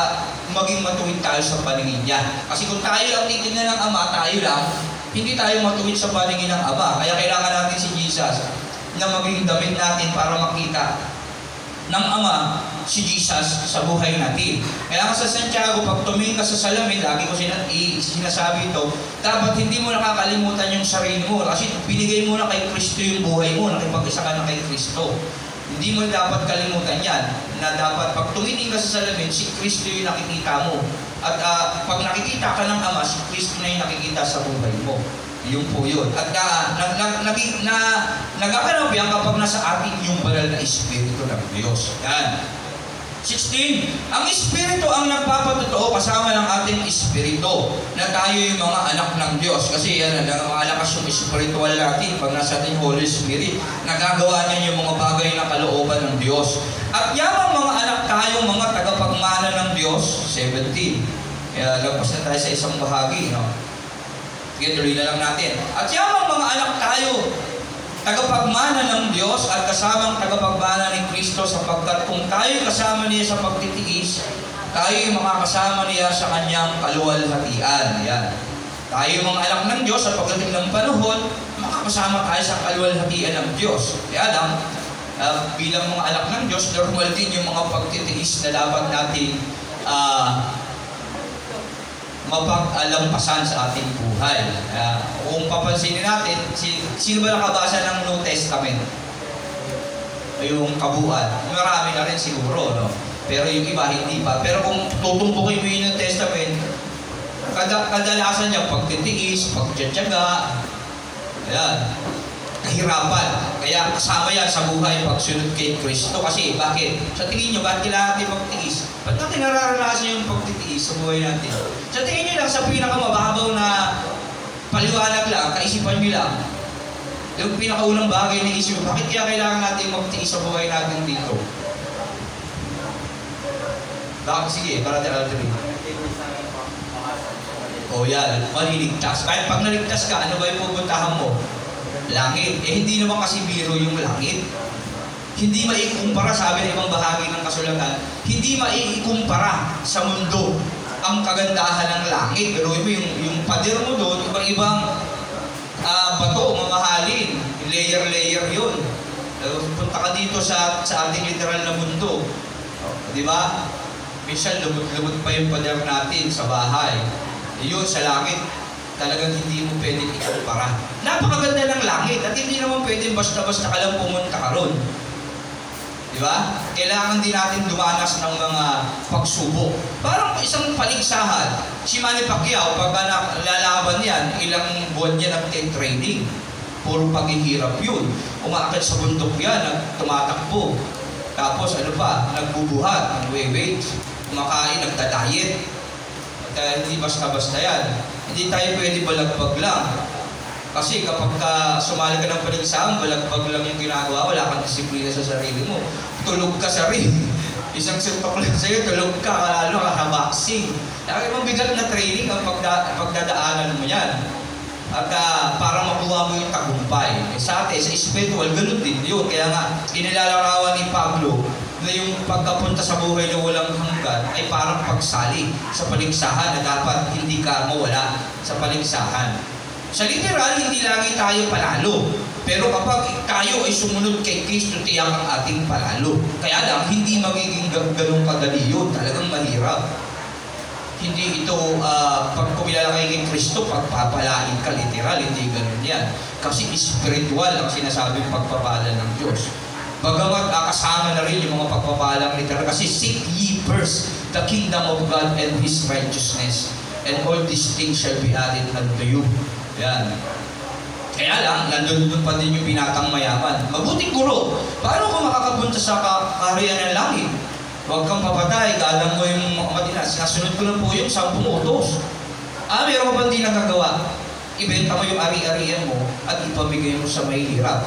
maging matuwid tayo sa paningin niya. Kasi kung tayo lang titignan ng Ama, tayo lang, hindi tayo matuwid sa paningin ng Ama. Kaya kailangan natin si Jesus na maging damit natin para makita ng Ama si Jesus sa buhay natin. Kaya sa Santiago, pag tumingin ka sa salamin, lagi ko sinasabi ito, dapat hindi mo nakakalimutan yung sarili mo. Kasi binigay mo na kay Kristo yung buhay mo, nakipag-isa ka na kay Kristo. Hindi mo dapat kalimutan yan, na dapat pag tumingin ka sa salamin, si Kristo yung nakikita mo. At pag nakikita ka ng Ama, si Kristo na yung nakikita sa buhay mo. Yun po yun. At nagaganap yan kapag nasa atin yung banal na Espiritu ng Diyos. Yan. 16. Ang Espiritu ang nagpapatotoo kasama ng ating Espiritu na tayo yung mga anak ng Diyos. Kasi yan, malakas yung spiritual natin pag nasa ating Holy Spirit. Nagagawa niya yung mga bagay na kalooban ng Diyos. At yamang mga anak tayo, mga tagapagmana ng Diyos. 17. Kaya lagpas na tayo sa isang bahagi. No? Sige, tuloy na lang natin. At yamang mga anak tayo, tagapagmana ng Diyos at kasamang tagapagmana ni Kristo, sapagkat kung tayo kasama niya sa pagtitiis, tayo makakasama niya sa kanyang kaluwalhatian. Yan. Tayo mga anak ng Diyos at pagdating ng panahon, makakasama tayo sa kaluwalhatian ng Diyos. Kaya lang, bilang mga anak ng Diyos, normal din yung mga pagtitiis na dapat natin mapag-alampasan sa ating buhay. Kung papansinin natin, sino ba nakabasa ng New Testament? Yung kabuuan. Marami na rin siguro, no? Pero yung iba, hindi pa. Pero kung tutumpukin mo yung New Testament, kadalasan niya pagtitiis, pagtsatsaga, ayan, kahirapan. Kaya kasama yan sa buhay pagsunod kay Kristo. Kasi bakit? Sa tingin nyo, bakit kailangan natin magtiis? Ba't natin nararanasan yung pagtitiis sa buhay natin? Sa tingin nyo lang, sa pinakamababaw na paliwanag lang, kaisipan nyo lang, yung pinakaunang bagay na isip, bakit kaya kailangan natin magtiis sa buhay natin dito? Bakit? Sige, para tira-tira. O yan, maliligtas. Kahit pag naligtas ka, ano ba yung pupuntahan mo? Langit. Hindi naman kasi biro yung langit. Hindi maikumpara, sabi ng ibang bahagi ng kasulatan, hindi maikumpara sa mundo ang kagandahan ng langit. Pero yung pader mo doon, ibang bato, mamahalin. Layer-layer yun. Punta ka dito sa ating literal na mundo. Di ba? Minsan lumot-lumot pa yung pader natin sa bahay. Yun, sa langit, talagang hindi mo pwedeng ikumpara. Napakaganda ng langit at hindi naman pwedeng basta-basta ka lang pumunta ka ron. Di ba? Kailangan din natin dumanas ng mga pagsubok. Parang isang paligsahan. Si Manny Pacquiao, pag nalalaban yan, ilang buwan niya nag-training. Puro paghihirap yun. Umaakit sa bundok yan, tumatakbo. Tapos ano pa, nagbubuhat, nagwe-weight, kumakain, nagda-diet. At hindi basta-basta yan. Hindi tayo pwede balagbag lang. Kasi kapag sumali ka ng paligsahan, balagbag lang yung ginagawa, wala kang disiplina sa sarili mo. Tulog ka sa ring. Isang suntok lang sa'yo, tulog ka, lalo kakaboxing. Kaya mabigat na training ang pagdadaanan mo yan. At para makuha mo yung tagumpay. Sa atin, sa spiritual, ganun din yun. Kaya nga, inilalarawan ni Pablo na yung pagkapunta sa buhay na walang hanggan ay parang pagsali sa paligsahan na dapat hindi ka mawala sa paligsahan. Sa literal, hindi lagi tayo panalo. Pero kapag tayo ay sumunod kay Kristo, tiyak ang ating panalo. Kaya lang, hindi magiging ganun kadali yun. Talagang mahirap. Hindi ito, pag kumilala kayo kay Kristo, pagpapalain ka literal, hindi ganun yan. Kasi spiritual ang sinasabing pagpapala ng Diyos. Bagamat kasama na rin yung mga pagpapalang literal. Kasi seek ye first the kingdom of God and His righteousness, and all these things shall be added unto you. Yan. Kaya lang, nandun pa din yung binatang mayaman. Mabuting guro, paano kung makakapunta sa kaharian ng langit? Huwag kang papatay, galang mo yung Madina. Sinasunod ko lang po yung 10 utos. Meron ka ba hindi nagagawa? Ibenta mo yung ari-arian mo at ipamigay mo sa may hirap.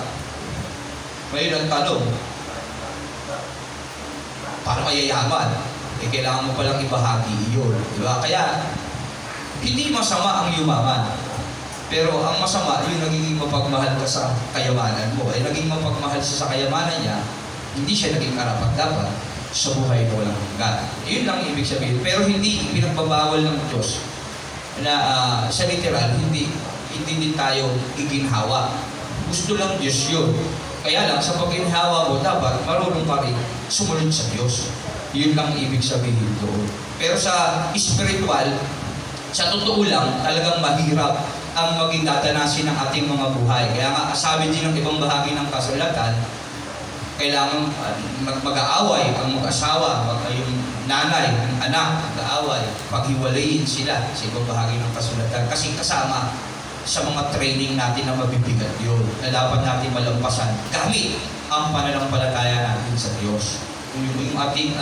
Ngayon ang tanong, para mayayaman, kailangan mo palang ibahagi iyon. Diba? Kaya, hindi masama ang yumaman. Pero ang masama, yung nagiging mapagmahal ka sa kayamanan mo. Ay naging mapagmahal siya sa kayamanan niya, hindi siya naging karapat-dapat sa buhay na walang hanggan. Yun lang ibig sabihin. Pero hindi pinagbabawal ng Diyos na sa literal, hindi din tayo iginhawa. Gusto lang Diyos yun. Kaya lang, sa pag-inhawa mo, dapat marunong pa rin sumunod sa Diyos. Yun lang ibig sabihin doon. Pero sa spiritual, sa totoo lang, talagang mahirap ang maging dadanasin ng ating mga buhay. Kaya nga, sabi din ng ibang bahagi ng kasulatan, kailangan mag-aaway ang mag-asawa, yung nanay, ang anak, mag-aaway, paghiwalayin sila sa ibang bahagi ng kasulatan. Kasi kasama sa mga training natin na mabibigat yun, na dapat natin malampasan gamit ang pananampalataya natin sa Diyos. Yung ating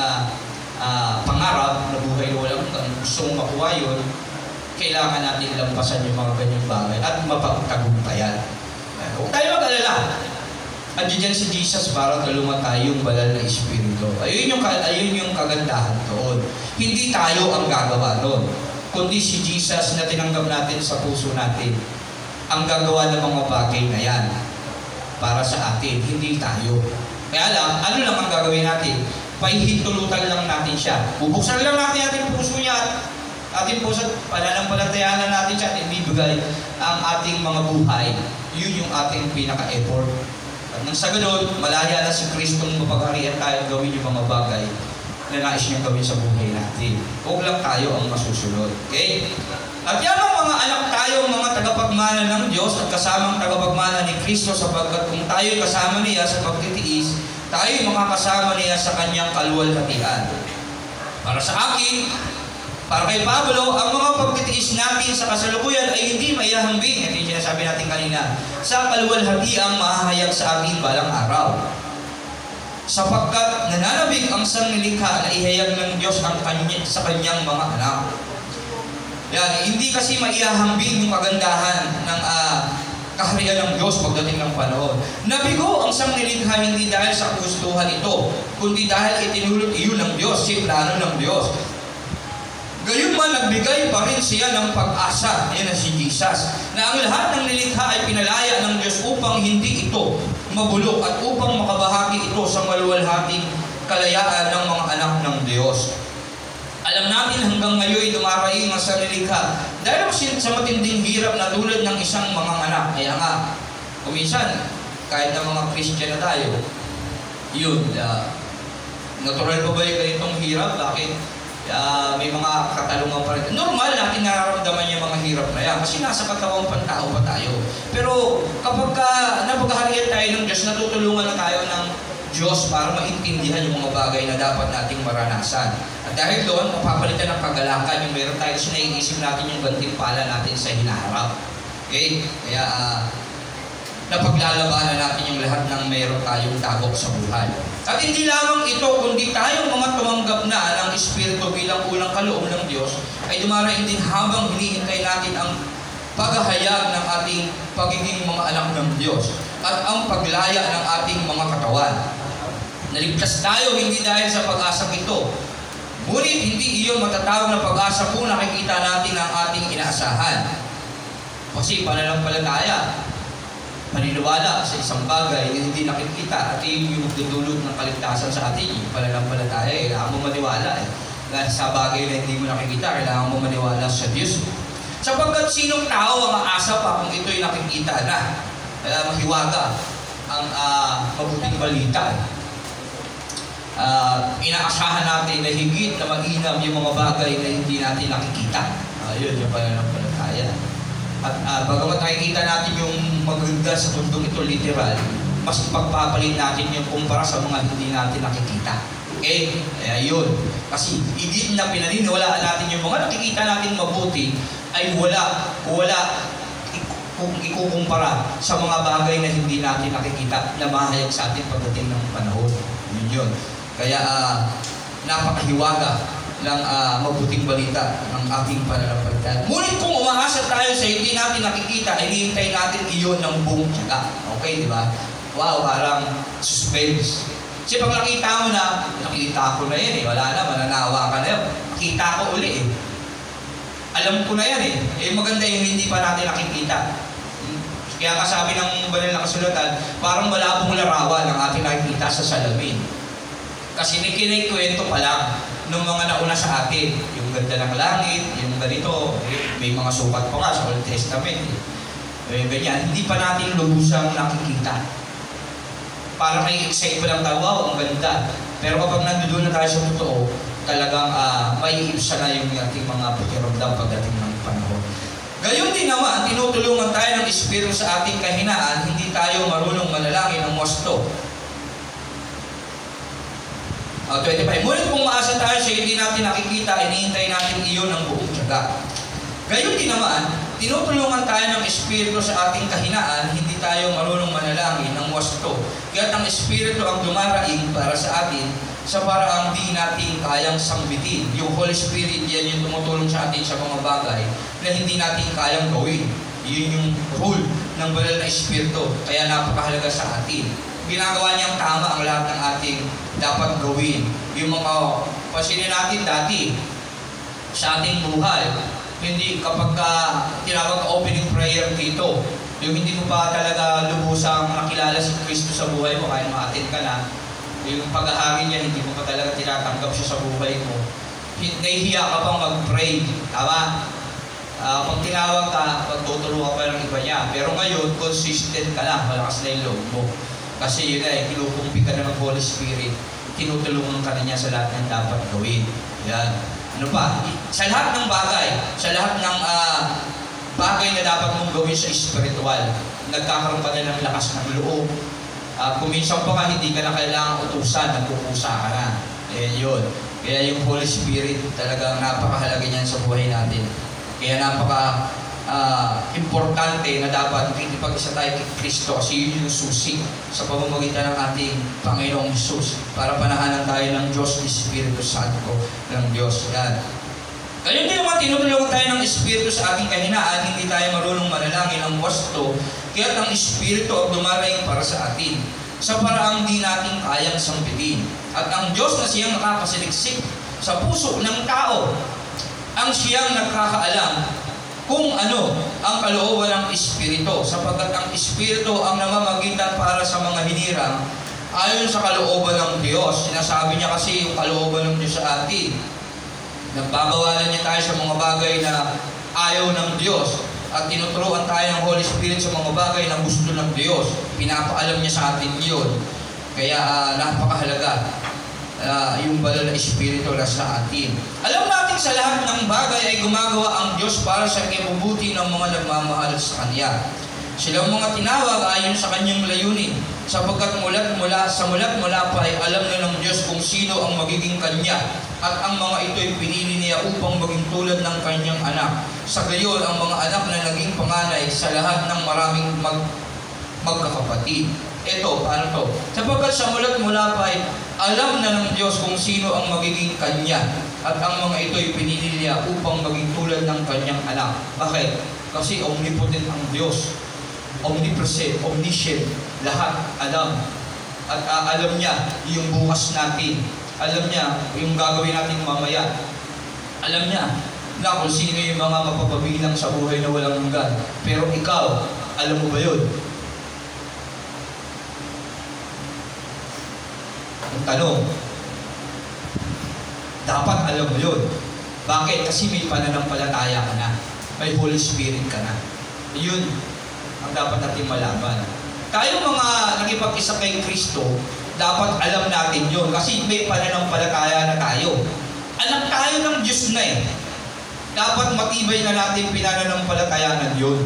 pangarap na buhay na walang gusto mong makuha yun, kailangan natin lampasan yung mga ganyang bagay at mapagtagumpayan. Huwag tayo mag-alala. Andiyan si Jesus para tulungan tayong banal na espiritu. Ayun yung kagandahan doon. Hindi tayo ang gagawa doon, kundi si Jesus na tinanggap natin sa puso natin ang gagawa ng mga bagay na yan para sa atin, hindi tayo. Kaya lang, ano lang ang gagawin natin? Pahihintulutan lang natin siya. Bubuksan lang natin ating puso niya at ating puso, pananampalatayaan natin siya at ibibigay ang ating mga buhay. Yun yung ating pinaka-effort. At nang sa ganun, malaya na si Kristong mapagharian tayo gawin yung mga bagay na nais niyang gawin sa buhay natin. Huwag lang tayo ang masusunod. Okay? At yan ang mga anak tayo, mga tagapagmana ng Diyos at kasamang tagapagmana ni Kristo, sapagkat kung tayo kasama niya sa pagtitiis, tayo makakasama niya sa kanyang kaluwalhatian. Para sa akin, para kay Pablo, ang mga pagtitiis natin sa kasalukuyan ay hindi maihahambing. Ito yung sinasabi natin kanina. Sa kaluwalhatiang mahahayag sa ating balang araw. Sapagkat nananabig ang sangnilikha na ihayag ng Diyos sa kanyang mga anak. Yan, hindi kasi maihahambing yung kagandahan ng kaharian ng Diyos pagdating ng panahon. Nabigo ang sangnilikha hindi dahil sa gustuhan ito, kundi dahil itinulot iyon ng Diyos, si plano ng Diyos. Gayunman, nagbigay pa rin siya ng pag-asa, yan na si Jesus, na ang lahat ng nilikha ay pinalaya ng Diyos upang hindi ito mabulok at upang makabahagi ito sa maluwalhating kalayaan ng mga anak ng Diyos. Alam natin hanggang ngayon dumaraing ang sa nilikha dahil sa matinding hirap na tulad ng isang mga anak. Kaya nga, kuminsan, kahit na mga Christian na tayo, yun, natural pa ba yung ganitong hirap? Bakit? May mga katalungan pa rin. Normal natin nararamdaman yung mga hirap na yan kasi nasa katawang pantao pa tayo. Pero kapag napagharian tayo ng Diyos, natutulungan na tayo ng Diyos para maintindihan yung mga bagay na dapat nating maranasan. At dahil doon, mapapalitan ng kagalakan yung meron tayo kasi naiisip natin yung gantimpala natin sa hinaharap. Okay? Kaya na paglalabanan natin yung lahat ng meron tayong dagok sa buhay. At hindi lamang ito, kundi tayong mga tumanggap na ng Espiritu bilang unang kaloob ng Diyos, ay dumarating din habang hinihintay natin ang paghahayag ng ating pagiging mga anak ng Diyos at ang paglaya ng ating mga katawan. Naligtas tayo hindi dahil sa pag-asang ito, ngunit hindi iyon matatawag na pag-asa kung nakikita natin ang ating inaasahan. Kasi pananampalataya, paniniwala sa isang bagay na hindi nakikita at iyon yung magdudulot ng kaligtasan sa atin. Yung pananampalataya, kailangan mo maniwala dahil sa bagay na hindi mo nakikita, kailangan mo maniwala sa Diyos. Sapagkat sinong tao ang aasa pa kung ito'y nakikita na? Kaya mahiwaga ang mabuting balita. Inaasahan natin na higit na mag-inam yung mga bagay na hindi natin nakikita. Yun yung pananampalataya. At bagamat nakikita natin yung maganda sa mundong ito literal, mas pagpapalit natin yung kumpara sa mga hindi natin nakikita. Okay? Yun. Kasi higit na pinaniniwalaan natin yung mga nakikita natin mabuti ay wala kung ikukumpara sa mga bagay na hindi natin nakikita na mahayag sa atin pagdating ng panahon. Yun. Kaya napakahiwaga ng mabuting balita ng ating pananampalataya. Ngunit kung umaasa tayo sa hindi natin nakikita, hinihintay natin iyon ng buong tiyaga. Okay, di ba? Wow, parang suspense. Kasi pag nakita mo na, nakita ko na yan wala na, mananawa ka na yan. Kita ko uli Alam ko na yan maganda yung hindi pa natin nakikita. Kaya kasabi ng banal na kasulatan, parang malabong larawan ang ating nakikita sa salamin. Kasi kinikwento pa lang ng mga nauna sa atin. Yung ganda ng langit, yung ganito, may mga sukat pa nga sa Old Testament. Ganyan, hindi pa natin lubusang nakikita. Para may excite pa lang tayo, wow, ang ganda. Pero kapag nandoon na tayo sa totoo, talagang maiibsa na yung ating mga pakiramdam pagdating ng panahon. Gayon din naman, tinutulungan tayo ng Espiritu sa ating kahinaan, hindi tayo marunong manalangin ng wasto. 25. Ngunit kung maasa tayo sa hindi natin nakikita, inihintay natin iyon ng buong tiyaga. Gayon din naman, tinutulungan tayo ng Espiritu sa ating kahinaan, hindi tayo marunong manalangin ng wasto. Kaya't ang Espiritu ang dumaraing para sa atin sa paraang di natin kayang sambitin. Yung Holy Spirit, yan yung tumutulong sa atin sa mga bagay na hindi natin kayang gawin. Yun yung rule ng banal na Espiritu. Kaya napakahalaga sa atin. Ginagawa niyang tama ang lahat ng ating dapat gawin. Yung mga pasinin natin dati sa ating buhay, hindi kapag tinawag ka opening prayer dito, yung hindi mo pa talaga lubusang nakilala si Kristo sa buhay mo, kahit ma-attend ka na, yung paghahari niya, hindi mo pa talaga tinatanggap siya sa buhay mo, nahihiya ka pang mag-pray. Tama? Pag tinawag ka, magtutulungan pa ng iba niya. Pero ngayon, consistent ka lang, malakas na yung loob mo. Kasi yun kinukumpi ka na ng Holy Spirit, tinutulungan ka na niya sa lahat ng dapat gawin. Yan. Ano pa? Sa lahat ng bagay, sa lahat ng bagay na dapat mong gawin sa spiritual, nagkakaroon ka na ng lakas ng loob. Kung minsan pa nga hindi ka na kailangang utusan, nagpupusa ka na. Yun. Kaya yung Holy Spirit talagang napakahalaga niyan sa buhay natin. Kaya importante na dapat makikipag-isa tayo kay Kristo kasi yun yung susi sa pamamagitan ng ating Panginoong Jesus para panahanan tayo ng Diyos, Espiritu Santo ng Diyos. Yan. Kaya din naman tinutulungan tayo ng Espiritu sa ating kahinaan, hindi tayo marunong manalangin ng wasto, kaya ang Espiritu ang dumaraing para sa atin sa paraang di natin kayang sampitin. At ang Diyos na siyang nakakasaliksik sa puso ng tao, ang siyang nakakaalam kung ano ang kalooban ng Espiritu, sapagkat ang Espiritu ang namamagitan para sa mga hinirang ayon sa kalooban ng Diyos. Sinasabi niya kasi yung kalooban ng Diyos sa atin. Nagbabawalan niya tayo sa mga bagay na ayaw ng Diyos at tinuturuan tayo ng Holy Spirit sa mga bagay na gusto ng Diyos. Pinapaalam niya sa atin yun. Kaya napakahalaga yung banal na Espiritu na sa atin. Alam natin sa lahat ng bagay ay gumagawa ang Diyos para sa ikabubuti ng mga nagmamahal sa Kanya. Silang mga tinawag ayon sa Kanyang layunin, sapagkat mulat mula pa ay alam na ng Diyos kung sino ang magiging Kanya, at ang mga ito ay pinili niya upang maging tulad ng Kanyang anak. Sa gayon, ang mga anak na naging panganay sa lahat ng maraming magkakapatid. Ito, paano to? Sapagkat sa mulat mula pa ay alam na ng Diyos kung sino ang magiging Kanya at ang mga ito'y pinili niya upang maging tulad ng Kanyang anak. Bakit? Kasi omnipotent ang Diyos. Omnipresent, omniscient, lahat alam. At alam niya yung bukas natin. Alam niya yung gagawin natin mamaya. Alam niya na kung sino yung mga mapapabilang sa buhay na walang hanggan. Pero ikaw, alam mo ba yun? Ang tanong, dapat alam mo yun. Bakit? Kasi may pananampalataya ka na. May Holy Spirit ka na. Yun ang dapat natin malaman. Tayo mga nakipag-isa kay Kristo, dapat alam natin yun. Kasi may pananampalataya na tayo. Anak tayo ng Diyos na eh. Dapat matibay na natin pinananampalatayanan yun.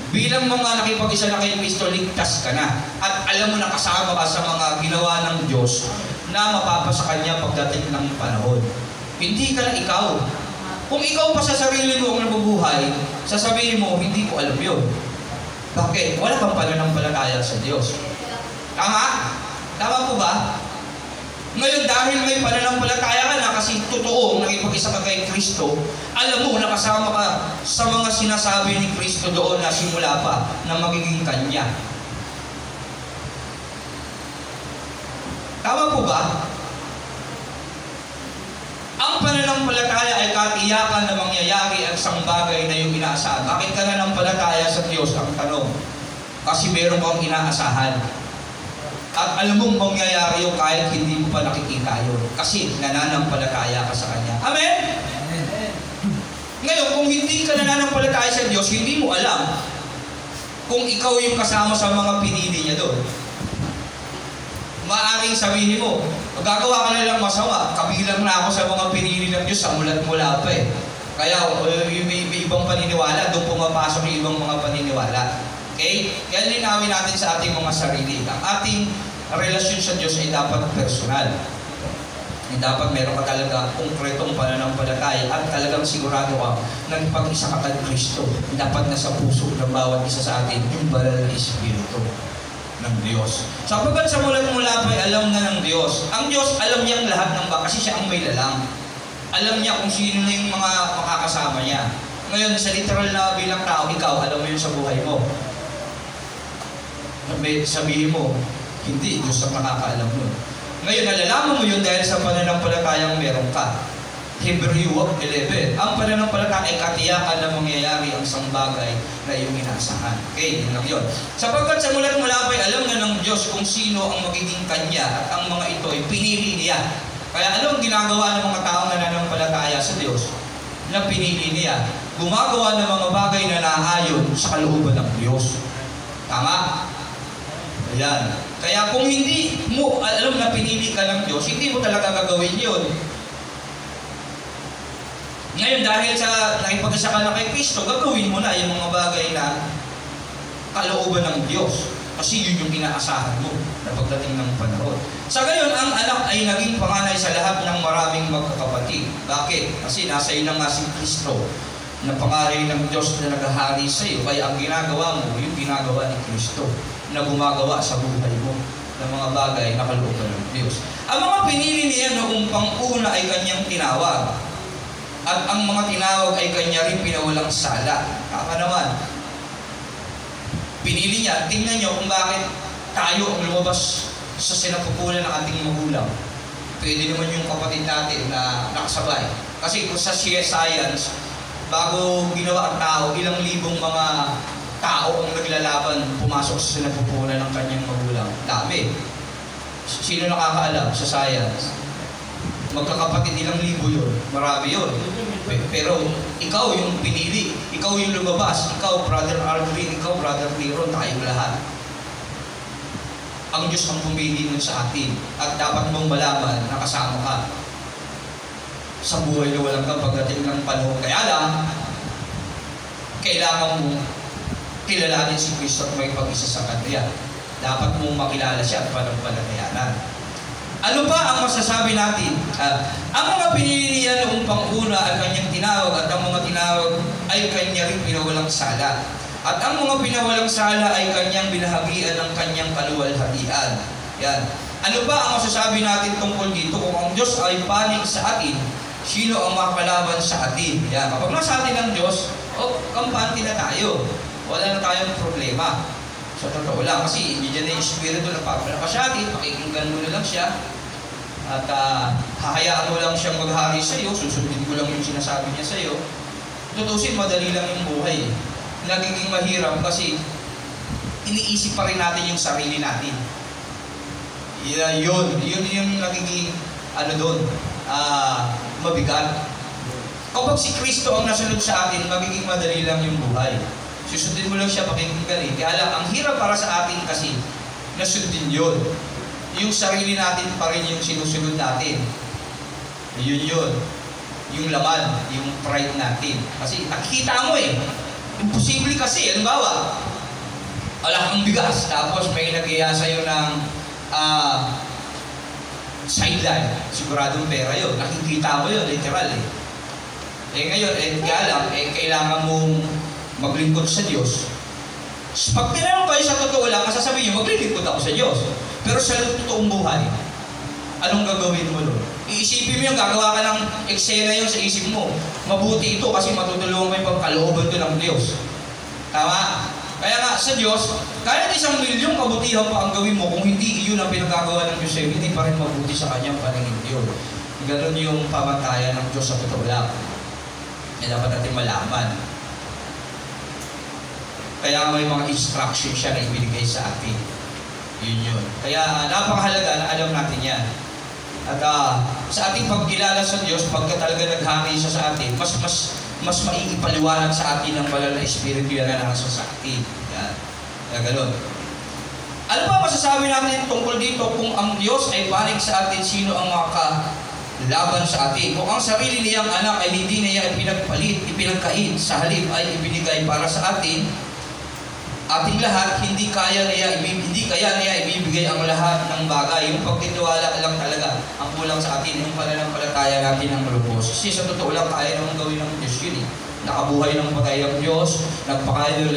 Bilang mga nakipag-isa na kay Kristo, ligtas ka na. At alam mo na kasama ka sa mga ginawa ng Diyos na mapapasa Kanya pagdating ng panahon. Hindi ka na ikaw. Kung ikaw pa sa sarili mo ang nabubuhay, sasabihin mo, hindi ko alam yun. Bakit? Wala kang pananampalataya sa Diyos. Tama? Tama po ba? Ngayon, dahil may pananampalataya ka na kasi totoo nakipag-isa ka kay Kristo, alam mo, nakasama ka sa mga sinasabi ni Kristo doon na simula pa na magiging Kanya. Tama po ba? Ang pananampalataya ay katiyakan na mangyayari ang isang bagay na yung inaasahan. Bakit ka nananampalataya sa Diyos? Ang tanong. Kasi meron kang inaasahan. At alam mong mangyayari yung kahit hindi mo pa nakikita yun. Kasi nananampalataya ka sa Kanya. Amen? Amen. Ngayon, kung hindi ka nananampalataya sa Diyos, hindi mo alam kung ikaw yung kasama sa mga pinili niya doon. Maaaring sabihin mo, gagawa ka na lang masama, kabilang na ako sa mga pinili ng Diyos sa mulat mula pa eh. Kaya may ibang paniniwala, doon pumapasok yung ibang mga paniniwala. Okay? Kaya linawin natin sa ating mga sarili. Ang ating relasyon sa Diyos ay dapat personal. Ay dapat meron ka talaga konkretong pananampalataya at talagang sigurado ka na pag-isa ka kay Kristo. Dapat nasa puso ng bawat isa sa atin yung banal na Espiritu ng Diyos. Sapagkat sa mulat-mula pa ay alam na ng Diyos. Ang Diyos alam niyang lahat ng kasi siya ang may lalang. Alam niya kung sino na yung mga makakasama niya. Ngayon, sa literal na bilang tao, ikaw, alam mo yun sa buhay mo. Sabihin mo, hindi, Diyos ang nakakaalam nun. Ngayon, nalalaman mo yun dahil sa pananampalatayang meron ka. Hebrew 11. Ang pananampalataya ay katiyakan na mangyayari ang isang bagay na iyong inaasahan. Okay, yun lang yun. Sapagkat sa mulat mula pa'y alam na ng Diyos kung sino ang magiging Kanya at ang mga ito ay pinili niya. Kaya ano ang ginagawa ng mga taong nananampalataya sa Diyos? Na pinili niya. Gumagawa ng mga bagay na naayon sa kalooban ng Diyos. Tama? Ayan. Kaya kung hindi mo alam na pinili ka ng Diyos, hindi mo talaga gagawin yun. Ngayon, dahil sa nakipag-isa ka na kay Kristo, gagawin mo na yung mga bagay na kalooban ng Diyos. Kasi yun yung inaasahan mo na pagdating ng panahon. Sa gayon, ang anak ay naging panganay sa lahat ng maraming magkakapatid. Bakit? Kasi nasa iyo na nga si Kristo na pangalan ng Diyos na naghahari sa iyo. Kaya ang ginagawa mo, yung ginagawa ni Kristo na gumagawa sa buhay mo ng mga bagay na kalooban ng Diyos. Ang mga pinili niya noong pang-una ay Kanyang tinawag. At ang mga tinawag ay Kanya rin pinawalang sala. Tama naman. Pinili niya. Tingnan niyo kung bakit tayo ang lumabas sa sinapupunan ng ating magulang. Pwede naman yung kapatid natin na nakasabay. Kasi kung sa science, bago ginawa ang tao, ilang libong mga tao ang naglalaban pumasok sa sinapupunan ng kanyang magulang. Dami. Sino nakakaalam sa science? Magkakapatid, ilang libo yun. Marami yun. Pero ikaw yung pinili. Ikaw yung lumabas. Ikaw, Brother Alvin. Ikaw, Brother Leron. Tayong lahat. Ang Diyos ang pumili nun sa atin. At dapat mong malaman na kasama ka sa buhay na walang ka pagdating ng panahon. Kaya lang, kailangan mo kilalanin si Kristo at may pag-isa sa Kanya. Dapat mong makilala siya at panampalatayanan. Ano pa ang masasabi natin? Ang mga pinili niya noong pang-una ay Kanyang tinawag at ang mga tinawag ay Kanya rin pinawalang sala. At ang mga pinawalang sala ay kanyang binahagian ng kanyang kaluwalhatian. Yan. Ano ba ang masasabi natin tungkol dito? Kung ang Diyos ay panig sa atin, sino ang makakalaban sa atin? Yan. Kapag nasa atin ang Diyos, kampante na tayo. Wala na tayong problema. Sa totoo lang, kasi hindi dyan na yung Espiritu na papalaka sa atin, pakikinggan mo na lang siya, at hahayaan mo lang siyang maghari sa iyo, susundin mo lang yung sinasabi niya sa iyo. Tutusin, madali lang yung buhay. Nagiging mahirap kasi iniisip pa rin natin yung sarili natin. Yun yung nagiging mabigat. Kapag si Kristo ang nasunod sa atin, magiging madali lang yung buhay. Susundin mo lang siya, pakikinggan. Kaya lang, ang hirap para sa atin kasi nasundin yun. Yung sarili natin pa rin yung sinusunod natin. Yun. Yung laman, yung pride natin. Kasi nakikita mo imposible kasi, halimbawa, wala kang bigas, tapos may nag-iya sa'yo ng sideline. Siguradong pera yun. Nakikita mo yun, literal ngayon, kailangan mong maglingkod sa Diyos. Pag tinanong kayo sa totoo lang, masasabihin nyo, maglilingkod ako sa Diyos. Pero sa totoong buhay, anong gagawin mo nun? Iisipin mo yung gagawa ka ng eksena yun sa isip mo. Mabuti ito kasi matutulungan mo yung pagkalooban ko ng Diyos. Tama? Kaya nga sa Diyos, kahit 1 milyong kabutihan pa ang gawin mo, kung hindi iyon ang pinagagawa ng Diyos, hindi pa rin mabuti sa kanyang paningin yun. Ganon yung pamantayan ng Diyos sa totoo lang. Dapat natin malaman. Kaya may mga instructions siya na ibinigay sa atin. Yun. Kaya napakahalaga na alam natin yan. At sa ating pagkilala sa Diyos, pagka talaga naghari siya sa atin, mas maiipaliwanag sa atin ng banal na Espiritu yan na nasa sa atin. Yan. Kaya gano'n. Ano ba masasabi natin tungkol dito? Kung ang Diyos ay panig sa atin, sino ang makalaban sa atin? Kung ang sarili niyang anak ay hindi niya ipinagkait, sa halip ay ibinigay para sa atin, ating lahat, hindi kaya niya ibibigay ang lahat ng bagay. Yung pagtitiwala lang talaga ang kulang sa atin, yung pananampalataya natin ng malubos. Kasi sa totoo lang, kaya naman gawin ng Diyos yun Nakabuhay ng patay ang Diyos, nagpakain ng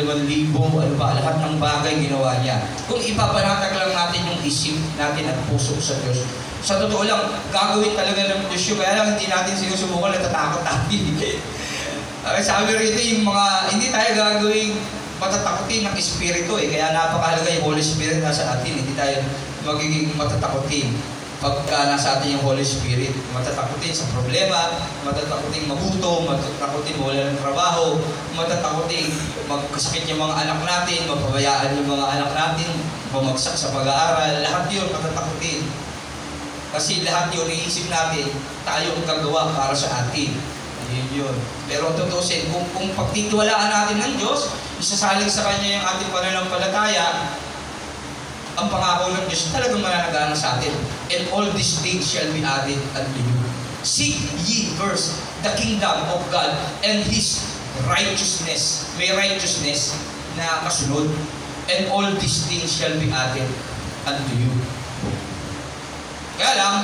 5,000, lahat ng bagay ginawa niya. Kung ipapanatag lang natin yung isip natin at puso sa Diyos, sa totoo lang, gagawin talaga ng Diyos yun. Kaya lang hindi natin sinusubukan, natatakot natin. Sabi rito, yung mga, hindi tayo gagawin matatakotin ng Espiritu Kaya napakahalaga yung Holy Spirit nasa atin. Hindi tayo magiging matatakotin pagka nasa atin yung Holy Spirit. Matatakotin sa problema, matatakotin magutom, matatakotin mawala ng trabaho, matatakotin magkasakit yung mga anak natin, mapabayaan yung mga anak natin, bumagsak sa pag-aaral. Lahat yun matatakotin. Kasi lahat yun, iisip natin, tayo ang gagawa para sa atin. Yun. Pero tutusin, kung pagtitiwalaan natin ng Diyos, isasalig sa Kanya yung ating pananampalataya, ang pangako ng Diyos talagang mananagana sa atin. And all these things shall be added unto you. Seek ye first the kingdom of God and His righteousness. May righteousness na kasunod. And all these things shall be added unto you. Kaya lang,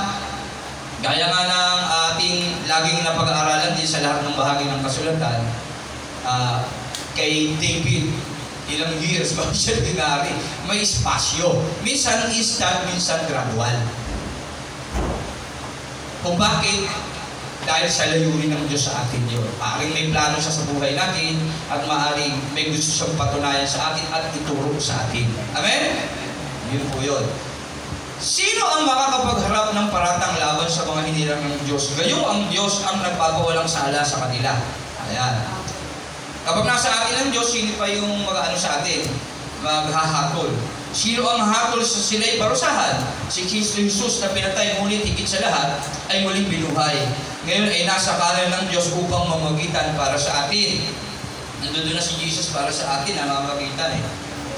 gaya nga ng ating laging napag-aaralan din sa lahat ng bahagi ng kasulatan, kay David, ilang years bago siya dinari, may espasyo. Minsan instant, minsan gradual. Kung bakit? Dahil sa layunin ng Diyos sa atin yun. Maaring may plano siya sa buhay natin at maaring may gusto siyang patunayan sa atin at ituro sa atin. Amen? Yun po yun. Sino ang makakapagharap ng paratang laban sa mga hinilang ng Diyos? Gayong ang Diyos ang nagpapawalang sala sa kanila. Ayan. Kapag nasa atin ang Diyos, sino pa yung mag-ano sa atin? Maghahatol. Sino ang hatol sa sila'y parusahan? Si Kristo Jesus na pinatay, ngunit higit sa lahat ay muling binuhay. Ngayon ay nasa kanan ng Diyos upang mamagitan para sa atin. Nandun na si Jesus para sa atin, ang mamagitan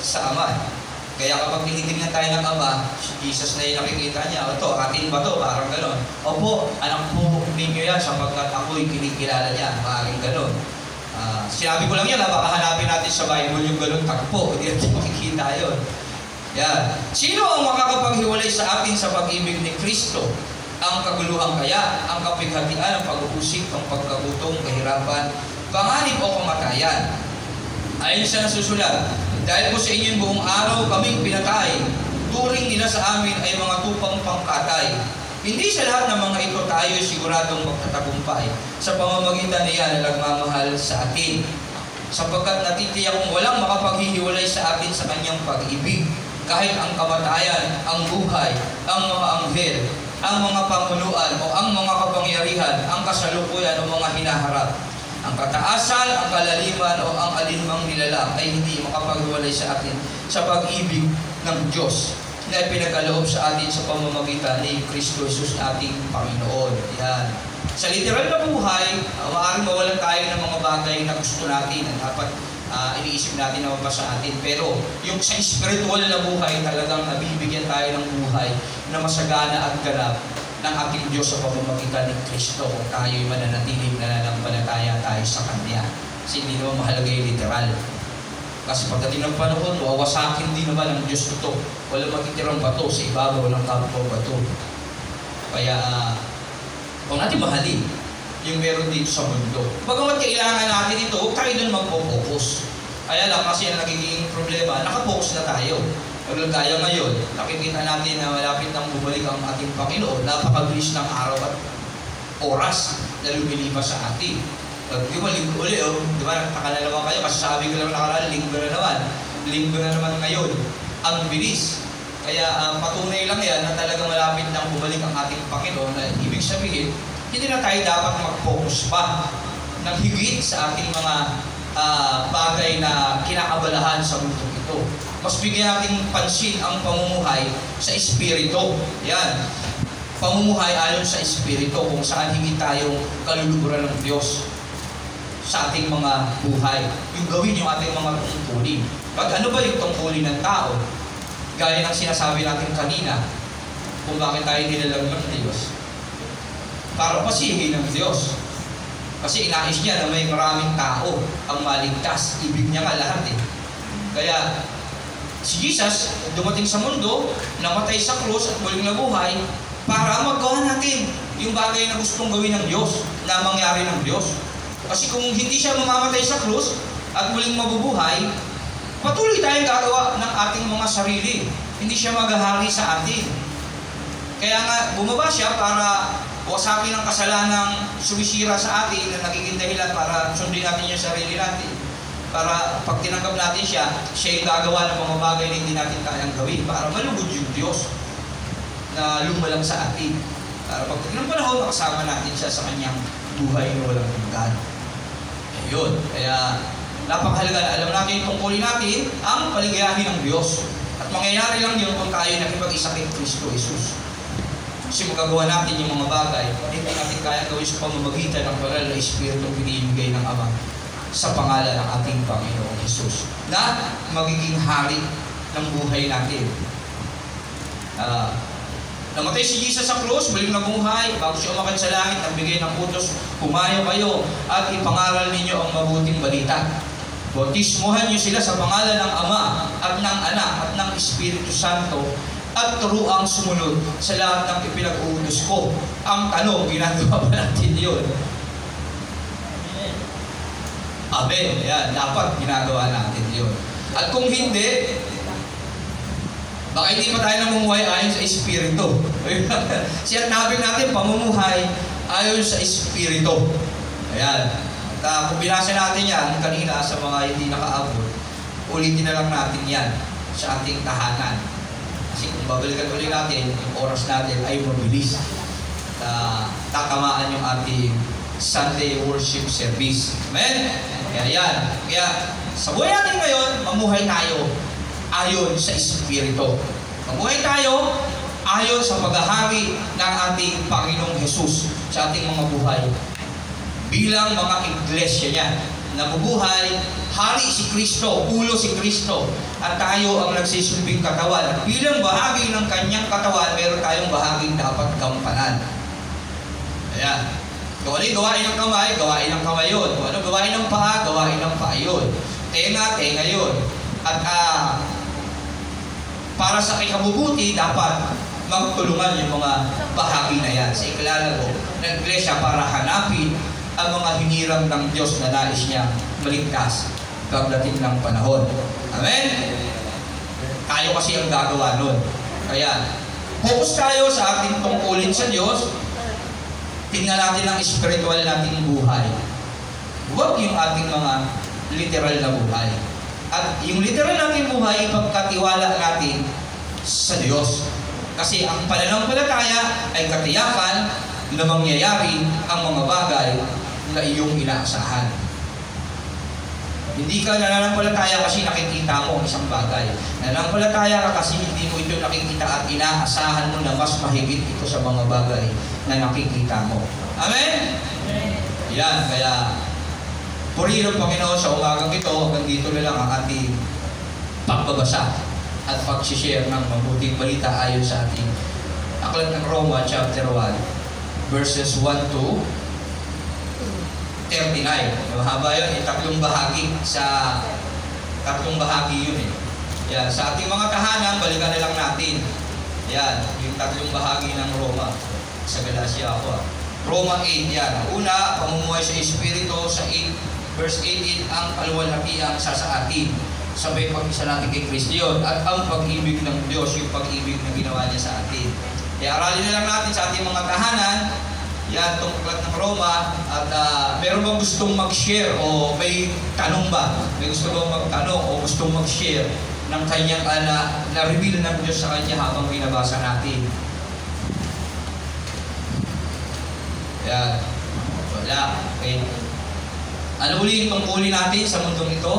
sa Ama. Kaya kapag tinitingnan tayo ng Ama, si Jesus na yung nakikita niya, ito, atin ba ito? Parang gano'n. Opo, anak po ninyo yan sapagkat ako'y kinikilala niya. Parang gano'n. Sinabi ko lang yan, baka hanapin natin sa Bible yung gano'n tagpo. Hindi natin makikita yun. Yan. Sino ang makakapaghiwalay sa atin sa pag-ibig ni Kristo? Ang kaguluhan kaya, ang kapighatian, ang pag-uusik, ang pagkagutom, kahirapan, panganib o kamatayan. Ayon sa nasusulat, dahil po sa inyong buong araw kaming pinatay, turing nila sa amin ay mga tupang pangkatay. Hindi sa lahat ng mga ito tayo siguradong magtatagumpay sa pamamagitan niya na nagmamahal sa atin. Sapagkat natitiyak kong walang makapaghihiwalay sa atin sa kanyang pag-ibig. Kahit ang kamatayan, ang buhay, ang mga anghel, ang mga panguluan o ang mga kapangyarihan, ang kasalukuyan o mga hinaharap. Ang kataasan, ang kalaliman o ang alinmang nilalang ay hindi makapaghiwalay sa atin sa pag-ibig ng Diyos na ipinagkaloob sa atin sa pamamagitan ni Kristo Jesus ating Panginoon. Yan. Sa literal na buhay, maaaring mawalan tayo ng mga bagay na gusto natin at dapat iniisip natin na mapasa atin. Pero yung sa spiritual na buhay, talagang nabibigyan tayo ng buhay na masagana at ganap ng ating Diyos sa pamamagitan ni Kristo kung tayo'y mananatiling nananampalataya tayo sa Kanya. Kasi hindi naman mahalaga yung literal. Kasi pagdating ng panahon, wawasakin din naman ang Diyos ito. Walang matitirang bato sa ibabaw ng kapwa bato. Kaya, kung natin mahalin yung meron dito sa mundo. Bagamat kailangan natin ito, huwag tayo doon magpo-focus. Kaya lang kasi ang nagiging problema, nakapokus na tayo. Pagkagaya ngayon, nakikita natin na malapit nang bumalik ang ating Panginoon, napakabilis ng araw at oras na lumilipas sa atin. Di ba, linggo uli, di ba, nakaka na naman kayo, kasi sabi ko lang nakaraan, linggo na naman ngayon, ang bilis. Kaya patunay lang yan na talagang malapit nang bumalik ang ating Panginoon, na ibig sabihin, hindi na tayo dapat mag-focus pa ng higit sa ating mga bagay na kinakabalahan sa mundo ito. Mas bigyan natin pansin ang pamumuhay sa Espiritu. Yan. Pamumuhay ayon sa Espiritu kung saan higit tayong kaluluguran ng Diyos sa ating mga buhay. Yung gawin yung ating mga tungkulin. Pag ano ba yung tungkulin ng tao? Gaya ng sinasabi natin kanina, kung bakit tayo nilalang ng Diyos. Para pasihin ng Diyos. Kasi inais niya na may maraming tao ang maligtas. Ibig niya nga lahat eh. Kaya si Jesus dumating sa mundo, namatay sa krus at muling nabuhay para magawa natin yung bagay na gustong gawin ng Diyos, na mangyari ng Diyos. Kasi kung hindi siya mamamatay sa krus at muling mabubuhay, patuloy tayong gagawa ng ating mga sarili. Hindi siya maghahari sa atin. Kaya nga, bumaba siya para wasakin ang kasalanang sumisira sa atin na nagiging dahilan para sundin natin yung sarili natin. Para pag tinanggap natin siya, siya yung gagawa ng mga bagay na hindi natin kayang gawin para malugod yung Diyos na lumalang sa atin. Para pagdating ng panahon, makasama natin siya sa kanyang buhay na walang hanggan. Ayun. Kaya napakahalaga na alam natin yung tungkulin natin ang paligayahin ng Diyos. At mangyayari lang yun kung tayo nakipag-isa kay Kristo Jesus. Kasi magagawa natin yung mga bagay hindi natin kaya gawin sa pamamagitan ng banal na Espiritu binibigay ng Ama sa pangalan ng ating Panginoong Jesus na magiging hari ng buhay natin. Namatay si Jesus sa krus, muling nabuhay, bago siya umakyat sa langit, nagbigay ng utos, humayo kayo at ipangaral ninyo ang mabuting balita. Bautismuhan niyo sila sa pangalan ng Ama at ng Anak at ng Espiritu Santo at turuang sumunod sa lahat ng ipinag-uutos ko. Ang tanong, ginagawa ba natin yun? Amen. Yan, dapat ginagawa natin yun. At kung hindi, baka hindi pa tayo namumuhay ayon sa Espiritu. Siya nabi natin, pamumuhay ayon sa Espiritu. Ayan. At kung binasa natin yan kanina sa mga hindi nakaabot, ulitin na lang natin yan sa ating tahanan. Kasi kung babalikan ulit natin, yung oras natin ay mabilis. Tatamaan yung ating Sunday worship service. Amen? Kaya yan. Kaya sa buhay natin ngayon, mamuhay tayo ayon sa Espiritu. Mamuhay tayo ayon sa paghahari ng ating Panginoong Jesus sa ating mga buhay. Bilang mga iglesia niya, nabubuhay, hari si Kristo, ulo si Kristo, at tayo ang nagsisilbing katawan. At bilang bahagi ng kanyang katawan, meron tayong bahaging dapat gampanan. Ayan. Kung ano yung gawain ng kamay, gawain ng kamay yun. Kung ano gawain ng paa, gawain ng paa yun. Tenga, tenga yun. At para sa ikabubuti, dapat magtulungan yung mga bahagi na yan. Sa ikalala ko, ng iglesia para hanapin ang mga hinirang ng Diyos na nais niya maligtas. pagdating ng panahon. Amen? Tayo kasi ang gagawa nun. Kaya, focus tayo sa ating tungkulin sa Diyos. Tingnan natin ang spiritual nating buhay. Huwag yung ating mga literal na buhay. At yung literal nating buhay, ipagkatiwala natin sa Diyos. Kasi ang pananampalataya ay katiyakan na mangyayari ang mga bagay na iyong inaasahan. Hindi ka nananampalataya kasi nakikita mo ang isang bagay. Nananampalataya ka kasi hindi mo ito nakikita at inaasahan mo na mas mahigit ito sa mga bagay na nakikita mo. Amen? Yan, kaya purihin ang Panginoon sa umagang ito. Hanggang dito na lang ang ating pagbabasa at pag-share ng mabuting balita ayon sa ating aklat ng Roma chapter 1 verses 1 to 39. Mahaba yun, tatlong bahagi yun eh. Yan, sa ating mga tahanan, balikan na lang natin. Yan, yung tatlong bahagi ng Roma. Sa Galacia ako. Roma 8, yan. Una, pamumuhay sa Espiritu, sa 8, verse 18, ang kaluwalhatian sa atin. Sabay pag-isa natin kay Kristo yun. At ang pag-ibig ng Diyos, yung pag-ibig na ginawa niya sa atin. Kaya aralin na lang natin sa ating mga tahanan, yan, itong aklat ng Roma. At meron bang gustong mag-share o may tanong ba? May gusto bang magtanong o gustong mag-share ng kanyang na-reveal ng Diyos sa kanya habang binabasa natin? Yan. Wala. Okay. Ano uli yung tungkulin natin sa mundong ito?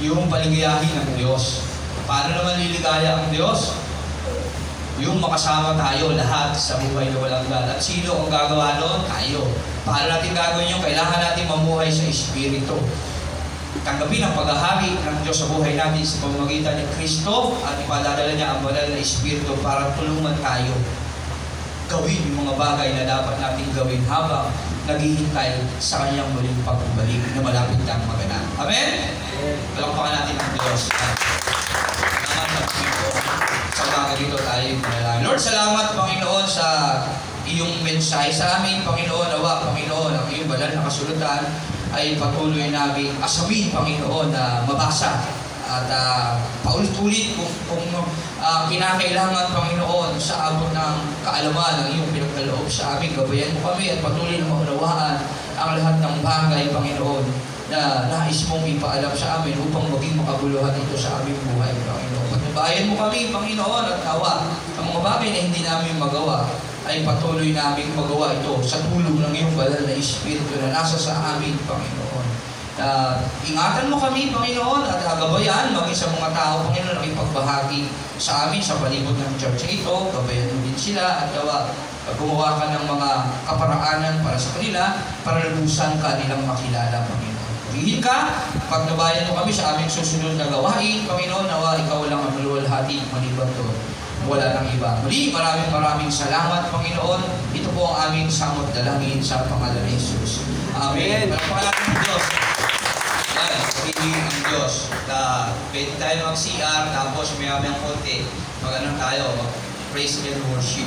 Yung paligayahin ng Diyos. Paano naman liligaya ang Diyos? Yung makasama tayo lahat sa buhay na walang hanggan. At sino ang gagawa noon? Tayo. Paano natin gagawin yun? Kailangan natin mamuhay sa Espiritu. Tanggapin ang paghahari ng Diyos sa buhay natin sa pamamagitan ni Kristo at ipadadala niya ang banal na Espiritu para tulungan tayo gawin yung mga bagay na dapat natin gawin habang naghihintay sa kanyang muling pagbalik na malapit ng maganap. Amen? Palakpakan natin ang Diyos. Salamat Panginoon. Sa mga dito tayo manalangin. Lord, salamat Panginoon sa iyong mensahe sa amin. Panginoon, awa Panginoon, ang iyong banal na kasulatan ay patuloy namin asamin Panginoon na mabasa at paulit-ulit kung kinakailangan Panginoon sa abot ng kaalaman ng iyong pinagkaloob sa amin. Gabayan mo kami at patuloy na maunawaan ang lahat ng bagay Panginoon na nais mong ipaalam sa amin upang maging makabuluhan ito sa aming buhay Panginoon. Patnubayan mo kami Panginoon at awa ang mga bagay na hindi namin magawa ay patuloy namin magawa ito sa tulong ng iyong banal na Espiritu na nasa sa amin Panginoon. Ingatan mo kami, Panginoon, at gabayan maging sa mga tao, Panginoon, na ipagbahagi sa amin sa palibot ng church ito. Gabayan mo din sila at gumawa ka ng mga kaparaanan para sa kanila para lubusan ka nilang makilala, Panginoon. Purihin ka, pagnabayan mo kami sa aming susunod na gawain, Panginoon, nawa ikaw lang ang maluwalhati maliban doon. Wala nang iba. Muli, maraming salamat, Panginoon. Ito po ang aming samot dalangin sa pangalan ni Jesus. Amen. Palakpakan natin ang Diyos. Pagiging ang Diyos. Pwede tayo mag-CR, tapos may konti. Mag-ano tayo, praise and worship.